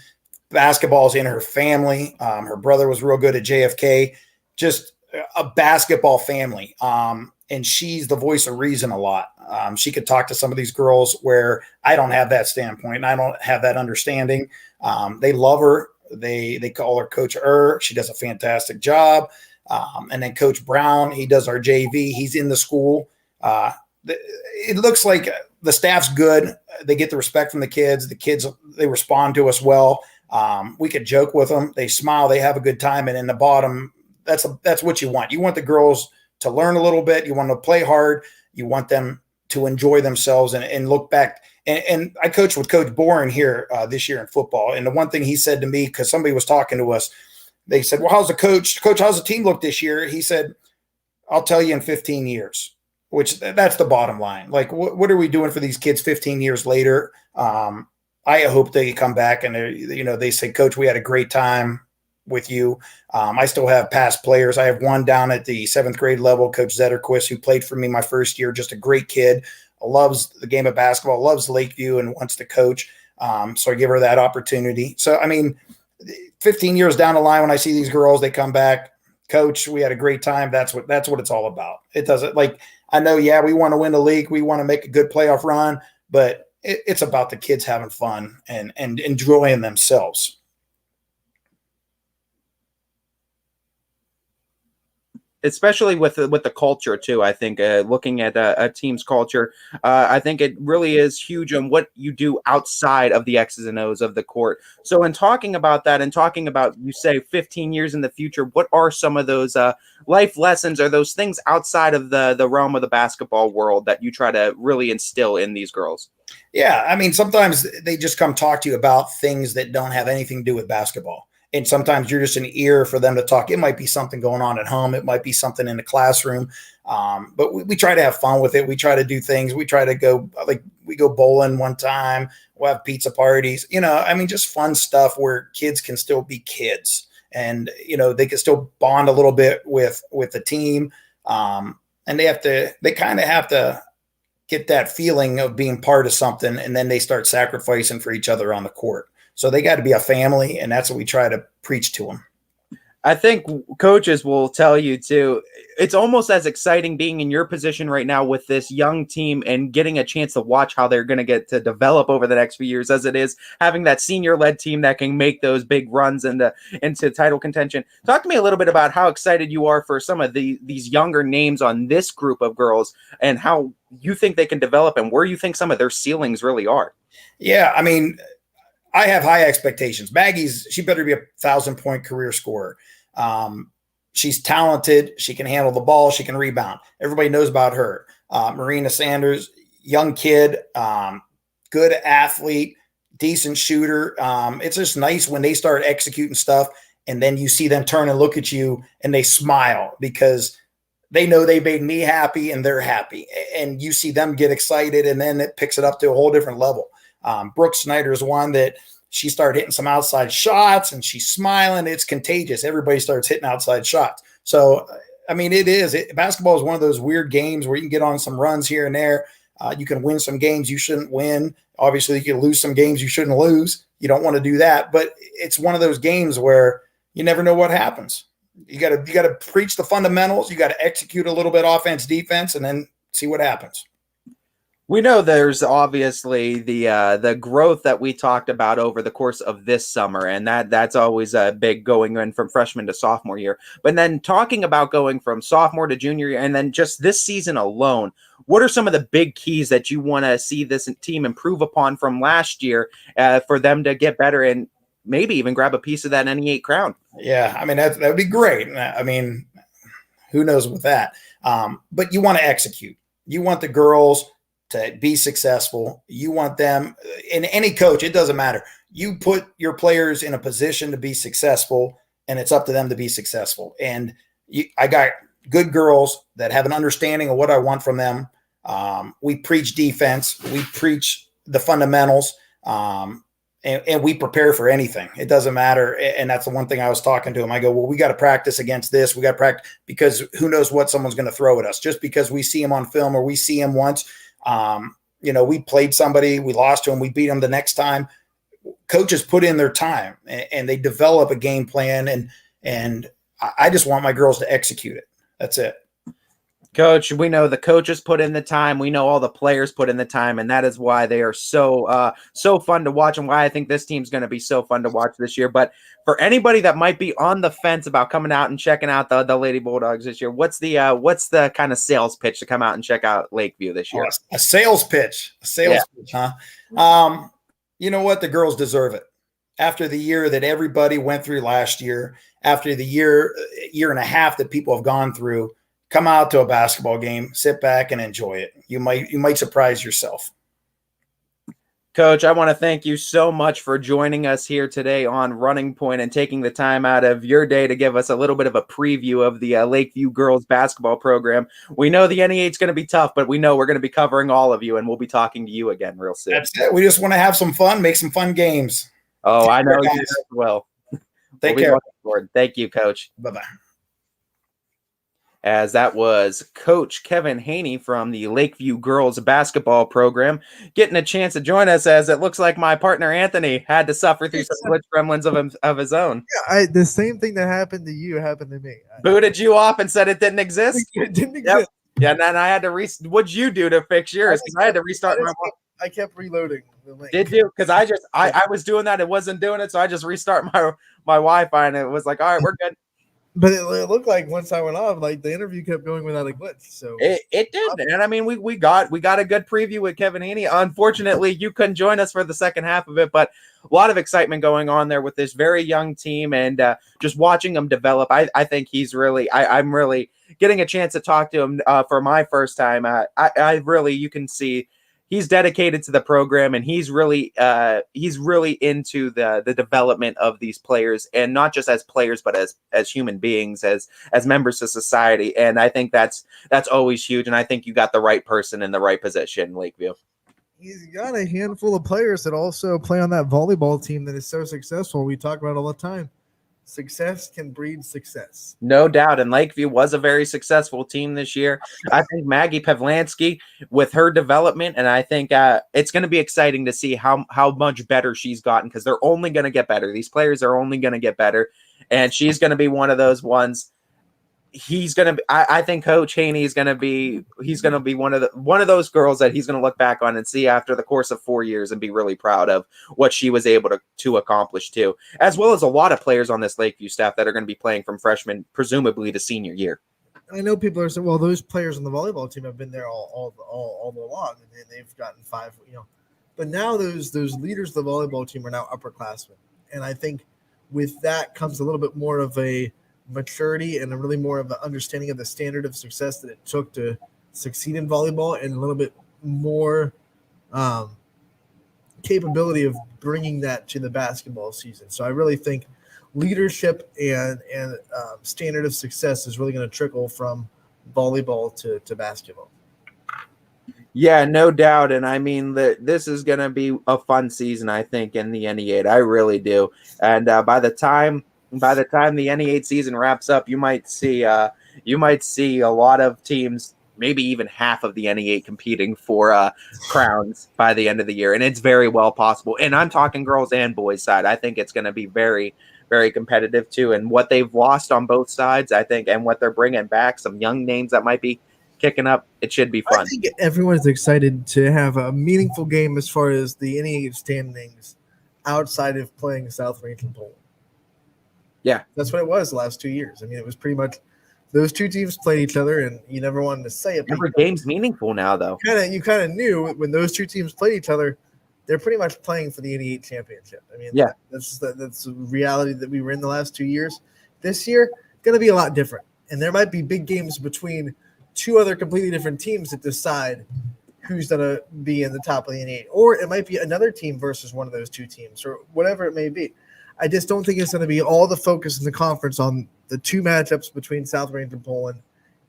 Basketball's in her family. Her brother was real good at JFK. Just a basketball family. And she's the voice of reason a lot. She could talk to some of these girls where I don't have that standpoint and I don't have that understanding. They love her. They call her Coach She does a fantastic job. And then Coach Brown, he does our JV. He's in the school. It looks like the staff's good. They get the respect from the kids. The kids, they respond to us well. We could joke with them. They smile. They have a good time. And in the bottom, that's what you want. You want the girls to learn a little bit. You want to play hard. You want them to enjoy themselves and look back. And I coached with Coach Boren here this year in football. And the one thing he said to me, because somebody was talking to us, they said, well, how's the coach? Coach, how's the team look this year? He said, I'll tell you in 15 years, which that's the bottom line. Like, what are we doing for these kids 15 years later? I hope they come back and they say, Coach, we had a great time with you. I still have past players. I have one down at the 7th grade level, Coach Zetterquist, who played for me my first year, just a great kid, loves the game of basketball, loves Lakeview and wants to coach. So I give her that opportunity. So, I mean, 15 years down the line, when I see these girls, they come back, Coach, we had a great time. That's what it's all about. It doesn't, like, I know, yeah, we want to win the league. We want to make a good playoff run, but it's about the kids having fun and enjoying themselves. Especially with the culture too. I think looking at a team's culture, I think it really is huge on what you do outside of the X's and O's of the court. So in talking about that and talking about, you say 15 years in the future, what are some of those life lessons or those things outside of the realm of the basketball world that you try to really instill in these girls? Yeah, I mean, sometimes they just come talk to you about things that don't have anything to do with basketball. And sometimes you're just an ear for them to talk. It might be something going on at home. It might be something in the classroom. But we try to have fun with it. We try to do things. We try to go, like, we go bowling one time. We'll have pizza parties. I mean, just fun stuff where kids can still be kids. And, they can still bond a little bit with the team. And they kind of have to get that feeling of being part of something. And then they start sacrificing for each other on the court. So they got to be a family, and that's what we try to preach to them. I think coaches will tell you too, it's almost as exciting being in your position right now with this young team and getting a chance to watch how they're going to get to develop over the next few years as it is having that senior-led team that can make those big runs into title contention. Talk to me a little bit about how excited you are for some of these younger names on this group of girls and how you think they can develop and where you think some of their ceilings really are. Yeah, I mean, I have high expectations. She better be a 1,000-point career scorer. She's talented. She can handle the ball. She can rebound. Everybody knows about her. Marina Sanders, young kid, good athlete, decent shooter. It's just nice when they start executing stuff and then you see them turn and look at you and they smile because they know they made me happy and they're happy. And you see them get excited and then it picks it up to a whole different level. Brooke Snyder is one that she started hitting some outside shots, and she's smiling. It's contagious. Everybody starts hitting outside shots. So, I mean, basketball is one of those weird games where you can get on some runs here and there. You can win some games you shouldn't win. Obviously, you can lose some games you shouldn't lose. You don't want to do that, but it's one of those games where you never know what happens. You got to preach the fundamentals. You got to execute a little bit offense, defense, and then see what happens. We know there's obviously the growth that we talked about over the course of this summer, and that's always a big going in from freshman to sophomore year. But then talking about going from sophomore to junior year, and then just this season alone, what are some of the big keys that you want to see this team improve upon from last year for them to get better and maybe even grab a piece of that NE8 crown? Yeah, I mean, that would be great. I mean, who knows with that? But you want to execute. You want the girls to be successful. You want them, and any coach, it doesn't matter. You put your players in a position to be successful, and it's up to them to be successful. And I got good girls that have an understanding of what I want from them. We preach defense. We preach the fundamentals. And we prepare for anything. It doesn't matter. And that's the one thing I was talking to him. I go, well, we got to practice against this. We got to practice because who knows what someone's going to throw at us just because we see him on film or we see him once. We played somebody, we lost to them, we beat them the next time. Coaches put in their time and they develop a game plan. And I just want my girls to execute it. That's it. Coach, we know the coaches put in the time. We know all the players put in the time, and that is why they are so fun to watch and why I think this team's going to be so fun to watch this year. But for anybody that might be on the fence about coming out and checking out the Lady Bulldogs this year, what's the kind of sales pitch to come out and check out Lakeview this year? A sales pitch. Pitch, huh? You know what? The girls deserve it. After the year that everybody went through last year, after the year and a half that people have gone through, come out to a basketball game, sit back and enjoy it. You might surprise yourself. Coach, I want to thank you so much for joining us here today on Running Point and taking the time out of your day to give us a little bit of a preview of the Lakeview girls basketball program. We know the NE8 is going to be tough, but we know we're going to be covering all of you, and we'll be talking to you again real soon. That's it. We just want to have some fun, make some fun games. Oh, I know you as well. Take care. Thank you, Coach. Bye-bye. As that was Coach Kevin Haney from the Lakeview girls basketball program getting a chance to join us, as it looks like my partner Anthony had to suffer through some glitch gremlins of his own. Yeah, the same thing that happened to you happened to me. Booted you off and said it didn't exist? It didn't exist. Yeah, and then I had to what'd you do to fix yours? Because I had to restart my I kept reloading the link. Did you? Because I was doing that, it wasn't doing it, so I just restart my Wi-Fi and it was like, all right, we're good. But it looked like once I went off, like the interview kept going without a glitch. So it did, and I mean we got a good preview with Kevin Haney. Unfortunately, you couldn't join us for the second half of it, but a lot of excitement going on there with this very young team, and just watching them develop. I think he's really. I'm really getting a chance to talk to him for my first time. I really, you can see he's dedicated to the program, and he's really into the development of these players, and not just as players, but as human beings, as members of society. And I think that's always huge. And I think you got the right person in the right position, Lakeview. He's got a handful of players that also play on that volleyball team that is so successful. We talk about it all the time. Success can breed success. No doubt. And Lakeview was a very successful team this year. I think Maggie Pavlansky with her development, and I think it's going to be exciting to see how much better she's gotten, because they're only going to get better. These players are only going to get better, and she's going to be one of those ones. I think Coach Haney is going to be one of those girls that he's going to look back on and see after the course of 4 years and be really proud of what she was able to accomplish too, as well as a lot of players on this Lakeview staff that are going to be playing from freshman, presumably to senior year. I know people are saying, well, those players on the volleyball team have been there all along, and they've gotten 5, but now those leaders of the volleyball team are now upperclassmen. And I think with that comes a little bit more of a maturity and a really more of an understanding of the standard of success that it took to succeed in volleyball, and a little bit more capability of bringing that to the basketball season. So I really think leadership and standard of success is really going to trickle from volleyball to basketball. Yeah, no doubt. And I mean that this is going to be a fun season, I think, in the NE8. I really do. And by the time the NE8 season wraps up, you might see a lot of teams, maybe even half of the NE8 competing for crowns by the end of the year. And it's very well possible. And I'm talking girls and boys side. I think it's going to be very, very competitive too. And what they've lost on both sides, I think, and what they're bringing back, some young names that might be kicking up, it should be fun. I think everyone's excited to have a meaningful game as far as the NE standings outside of playing South Range and Poland. Yeah. That's what it was the last 2 years. I mean, it was pretty much those two teams played each other, and you never wanted to say it. Every game's meaningful now, though. You kind of knew when those two teams played each other, they're pretty much playing for the NE8 championship. I mean, yeah, that's the reality that we were in the last 2 years. This year, going to be a lot different, and there might be big games between two other completely different teams that decide who's going to be in the top of the NE8, or it might be another team versus one of those two teams, or whatever it may be. I just don't think it's going to be all the focus in the conference on the two matchups between South Range and Poland,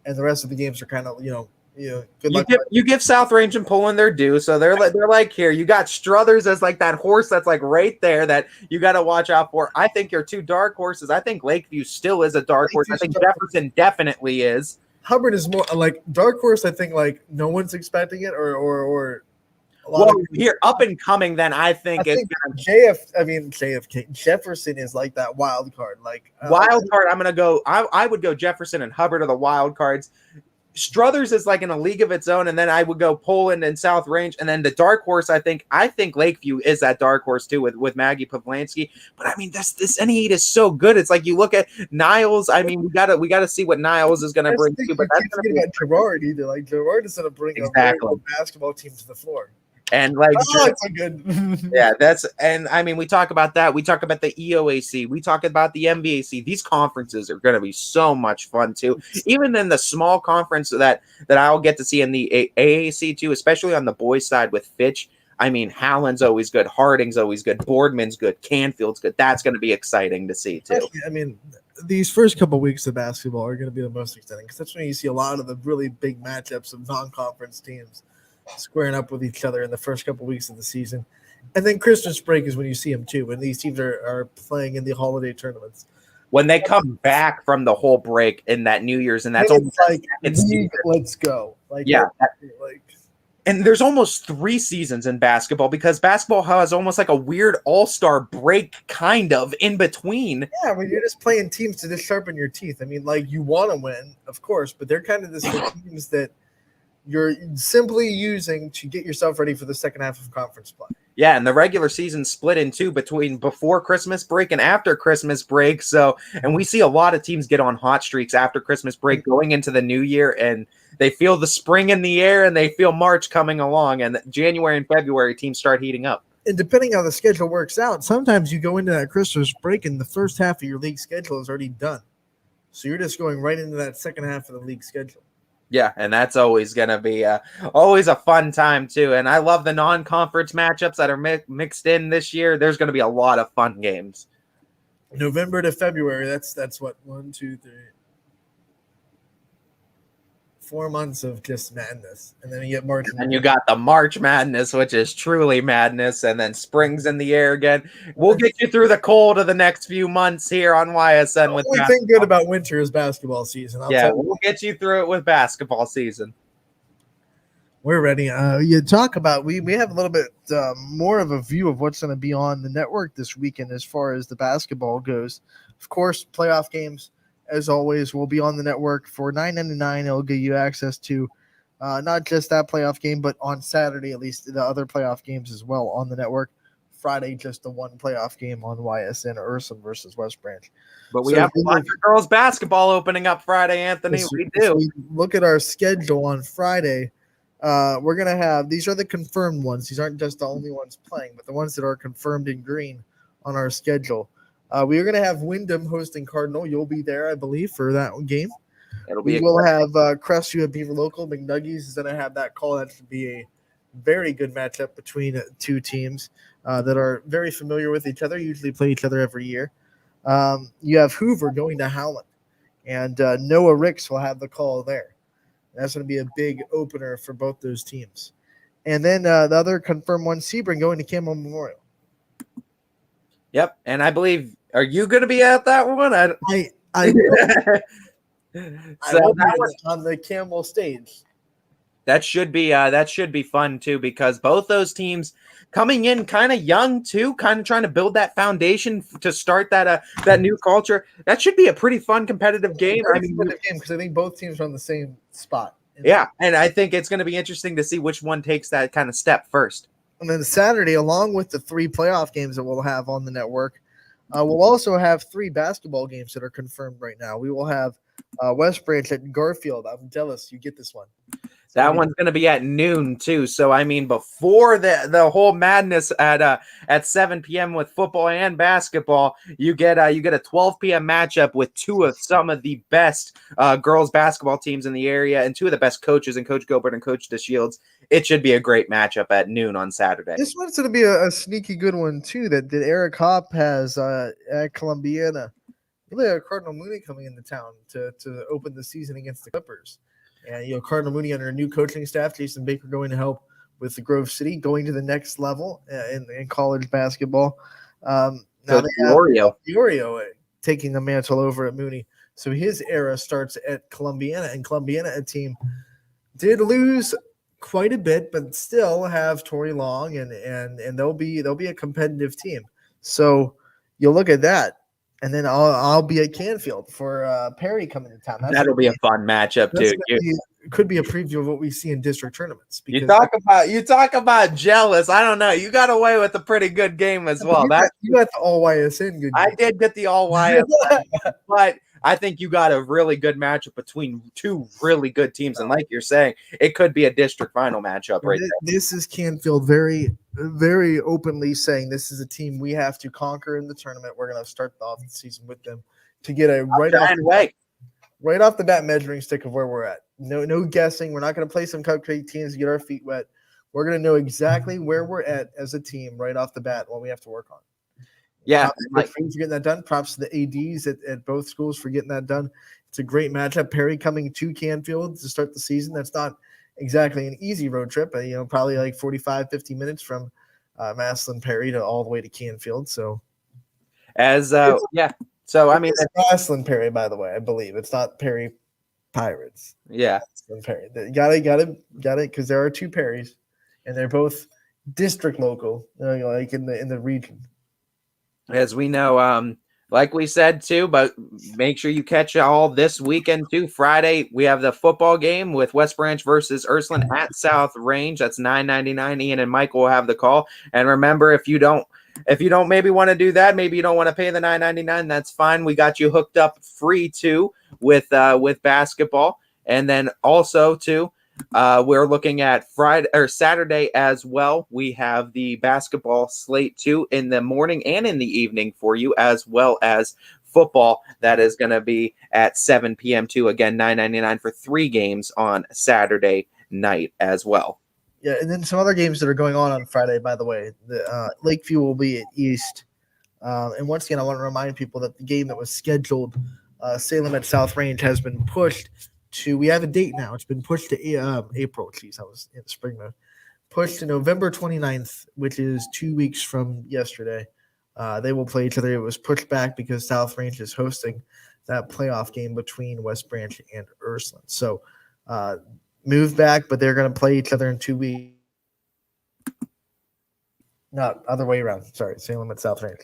and the rest of the games are kind of good luck. You give South Range and Poland their due, so they're like here. You got Struthers as like that horse that's like right there that you got to watch out for. I think your two dark horses. I think Lakeview still is a dark horse. I think Jefferson definitely is. Hubbard is more like dark horse. I think like no one's expecting it, or here up and coming. Then I think JFK Jefferson is like that wild card. Like wild card. I'm gonna go. I would go Jefferson and Hubbard are the wild cards. Struthers is like in a league of its own, and then I would go Poland and South Range, and then the dark horse. I think Lakeview is that dark horse too with Maggie Pavlansky. But I mean, this NE8 is so good. It's like you look at Niles. I mean, we gotta see what Niles is gonna bring too. But that's gonna be about Gerard either. Like Gerard is gonna bring a very good basketball team to the floor. And like, it's so good. Yeah, and I mean, we talk about that. We talk about the EOAC. We talk about the MVAC. These conferences are going to be so much fun too. Even in the small conference that I'll get to see in the AAC too, especially on the boys' side with Fitch. I mean, Howland's always good. Harding's always good. Boardman's good. Canfield's good. That's going to be exciting to see too. I mean, these first couple of weeks of basketball are going to be the most exciting because that's when you see a lot of the really big matchups of non-conference teams squaring up with each other in the first couple of weeks of the season. And then Christmas break is when you see them too, when these teams are playing in the holiday tournaments. When they come back from the whole break in that New Year's, and that's almost like let's go. Like yeah. And there's almost 3 seasons in basketball because basketball has almost like a weird all-star break kind of in between. Yeah, when you're just playing teams to just sharpen your teeth. I mean, like you want to win, of course, but they're kind of the teams that you're simply using to get yourself ready for the second half of conference play. Yeah, and the regular season split in two between before Christmas break and after Christmas break. So, and we see a lot of teams get on hot streaks after Christmas break going into the new year, and they feel the spring in the air and they feel March coming along, and January and February teams start heating up. And depending on how the schedule works out, sometimes you go into that Christmas break and the first half of your league schedule is already done. So you're just going right into that second half of the league schedule. Yeah, and that's always going to be always a fun time, too. And I love the non-conference matchups that are mixed in this year. There's going to be a lot of fun games. November to February, that's what, 1, 2, 3, 4 months of just madness. And then you get March. And you got the March Madness, which is truly madness. And then spring's in the air again. We'll get you through the cold of the next few months here on YSN. The only thing good about winter is basketball season. We'll get you through it with basketball season. We're ready. You talk about we have a little bit more of a view of what's going to be on the network this weekend as far as the basketball goes. Of course, playoff games, as always, will be on the network for $9.99. It'll give you access to not just that playoff game, but on Saturday, at least the other playoff games as well on the network. Friday, just the one playoff game on YSN, Urson versus West Branch. But we have a lot of girls basketball opening up Friday, Anthony. We do. We look at our schedule on Friday. We're going to have, these are the confirmed ones. These aren't just the only ones playing, but the ones that are confirmed in green on our schedule. We are going to have Wyndham hosting Cardinal. You'll be there, I believe, for that game. We will have Crestview at Beaver Local. McNuggies is going to have that call. That should be a very good matchup between two teams that are very familiar with each other, usually play each other every year. You have Hoover going to Howland, and Noah Ricks will have the call there. That's going to be a big opener for both those teams. And then the other confirmed one, Sebring going to Campbell Memorial. Yep, and I believe, are you going to be at that one? I So will be on the Campbell stage. that should be fun too, because both those teams coming in kind of young too, kind of trying to build that foundation to start that new culture. That should be a pretty fun competitive game. I mean, because I think both teams are on the same spot. Yeah, and I think it's going to be interesting to see which one takes that kind of step first. And then Saturday, along with the 3 playoff games that we'll have on the network, we'll also have 3 basketball games that are confirmed right now. We will have West Branch at Garfield. I'm jealous you get this one. That one's going to be at noon too. So I mean, before the whole madness at 7 p.m. with football and basketball, you get a 12 p.m. matchup with 2 of some of the best girls basketball teams in the area and 2 of the best coaches, and Coach Gilbert and Coach DeShields. It should be a great matchup at noon on Saturday. This one's going to be a sneaky good one too. That Eric Hopp has at Columbiana. Really, Cardinal Mooney coming into town to open the season against the Clippers. And, Cardinal Mooney under a new coaching staff, Jason Baker going to help with the Grove City, going to the next level in college basketball. Now they have Fiorio taking the mantle over at Mooney. So his era starts at Columbiana, and Columbiana, a team, did lose quite a bit, but still have Tori Long, and they'll be a competitive team. So you'll look at that. And then I'll be at Canfield for Perry coming to town. That'll be a fun matchup too. Could be a preview of what we see in district tournaments. You talk about jealous. I don't know. You got away with a pretty good game as well. You got the all YSN good. I did get the all YSN, but I think you got a really good matchup between 2 really good teams. And like you're saying, it could be a district final matchup right there. This is Canfield very, very openly saying this is a team we have to conquer in the tournament. We're going to start off the season with them to get a right off the bat measuring stick of where we're at. No guessing. We're not going to play some cupcake teams to get our feet wet. We're going to know exactly where we're at as a team right off the bat, what we have to work on. Yeah, props for getting that done. Props to the ADs at both schools for getting that done. It's a great matchup. Perry coming to Canfield to start the season. That's not exactly an easy road trip. Probably like 45, 50 minutes from Massillon Perry to all the way to Canfield. So, So I mean, it's Massillon Perry, by the way, I believe it's not Perry Pirates. Yeah, Massillon Perry. Got it. Because there are 2 Perrys, and they're both district local, like in the region. As we know, like we said too, but make sure you catch all this weekend too. Friday, we have the football game with West Branch versus Ursuline at South Range. That's $9.99. Ian and Mike will have the call. And remember, if you don't maybe want to do that, maybe you don't want to pay the $9.99, that's fine. We got you hooked up free too with basketball. And then also too, we're looking at Friday or Saturday as well. We have the basketball slate too in the morning and in the evening for you, as well as football that is going to be at 7 p.m. too. Again, $9.99 for 3 games on Saturday night as well. Yeah, and then some other games that are going on Friday, by the way. The Lakeview will be at East. And once again, I want to remind people that the game that was scheduled, Salem at South Range, has been pushed we have a date now. It's been pushed to April. Jeez, I was in spring mode. Pushed to November 29th, which is 2 weeks from yesterday. They will play each other. It was pushed back because South Range is hosting that playoff game between West Branch and Ursuline. So moved back, but they're going to play each other in 2 weeks. Not other way around. Sorry, Salem at South Range.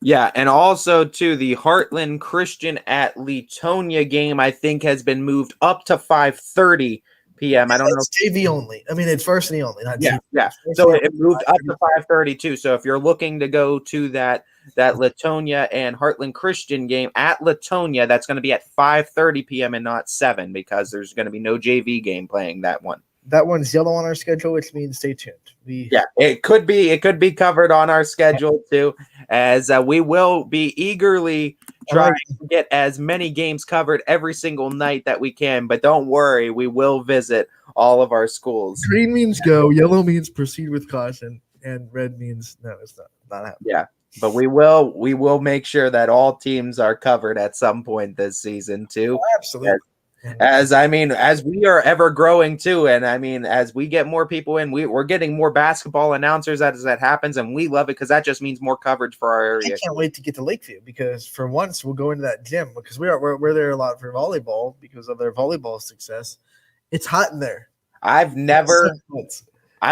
Yeah, and also to the Heartland Christian at Letonia game, I think has been moved up to 5:30 p.m. I don't know. It's JV only. I mean, it's varsity only. Not Yeah, JV. yeah. So it moved up to 5:30 too. So if you're looking to go to that Letonia and Heartland Christian game at Letonia, that's going to be at 5:30 p.m. and not 7, because there's going to be no JV game playing that one. That one's yellow on our schedule, which means stay tuned. It could be covered on our schedule too, as we will be eagerly trying to get as many games covered every single night that we can. But don't worry, we will visit all of our schools. Green means go, yellow means proceed with caution, and red means no, it's not happening. Yeah, but we will make sure that all teams are covered at some point this season too. Absolutely. As we are ever growing too, and as we get more people in, we're getting more basketball announcers as that happens, and we love it because that just means more coverage for our area. I can't wait to get to Lakeview because for once we'll go into that gym because we're there a lot for volleyball because of their volleyball success. It's hot in there. I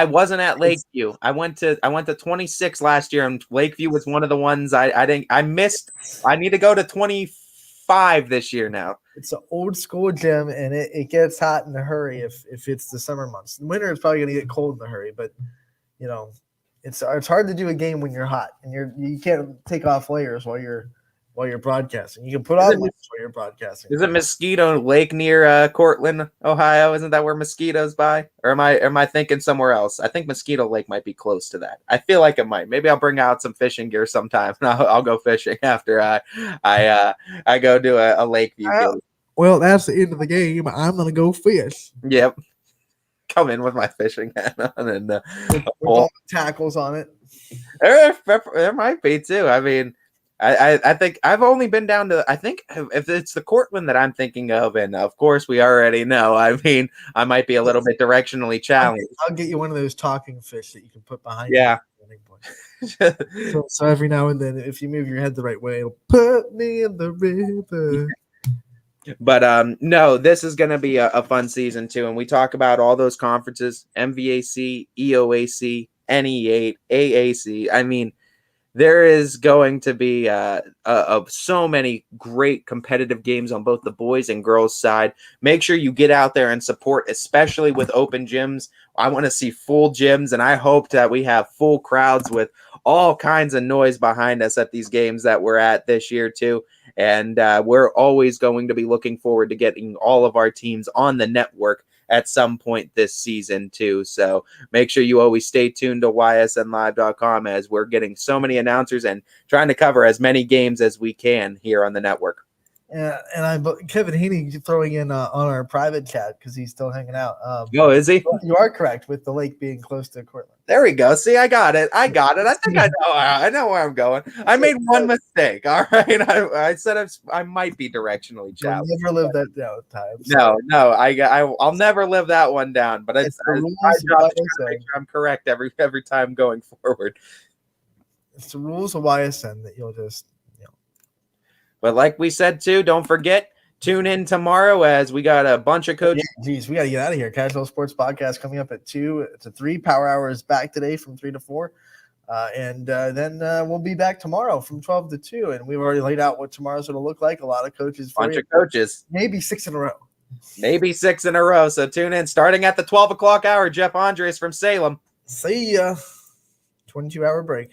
wasn't at Lakeview. I went to 26 last year, and Lakeview was one of the ones I missed. I need to go to 25 this year now. It's an old school gym, and it gets hot in a hurry if it's the summer months. In winter, it's probably going to get cold in a hurry, but it's hard to do a game when you're hot and you can't take off layers while you're broadcasting. You can put on layers while you're broadcasting. Is it Mosquito Lake near Cortland, Ohio? Isn't that where Mosquitoes by? Or am I thinking somewhere else? I think Mosquito Lake might be close to that. I feel like it might. Maybe I'll bring out some fishing gear sometime and I'll go fishing after I go do a Lakeview game. Well, that's the end of the game. I'm gonna go fish. Yep. Come in with my fishing hat on and with all the tackles on it. There might be too. I think I've only been down to, I think if it's the Cortland that I'm thinking of, and of course we already know, I might be a little bit directionally challenged. I'll get you one of those talking fish that you can put behind you. So every now and then, if you move your head the right way, it'll put me in the river. But no, this is going to be a fun season too. And we talk about all those conferences, MVAC, EOAC, NE8, AAC. There is going to be so many great competitive games on both the boys and girls side. Make sure you get out there and support, especially with open gyms. I want to see full gyms, and I hope that we have full crowds with all kinds of noise behind us at these games that we're at this year too. And we're always going to be looking forward to getting all of our teams on the network at some point this season too. So make sure you always stay tuned to ysnlive.com as we're getting so many announcers and trying to cover as many games as we can here on the network. Yeah, and Kevin Haney throwing in on our private chat because he's still hanging out. Is he? You are correct with the lake being close to Cortland. There we go. See, I got it. I think I know where I'm going. I made one mistake. All right. I said I might be directionally challenged. You'll never live that down, Ty. No. I'll never live that one down. But it's my job to make sure I'm correct every time going forward. It's the rules of YSN that you'll just. But like we said too, don't forget. Tune in tomorrow as we got a bunch of coaches. We got to get out of here. Casual Sports Podcast coming up at 2 to 3. Power Hour is back today from 3 to 4. And then we'll be back tomorrow from 12 to 2. And we've already laid out what tomorrow's going to look like. A lot of coaches. Bunch of coaches. Maybe 6 in a row. Maybe 6 in a row. So tune in. Starting at the 12 o'clock hour, Jeff Andres from Salem. See ya. 22-hour break.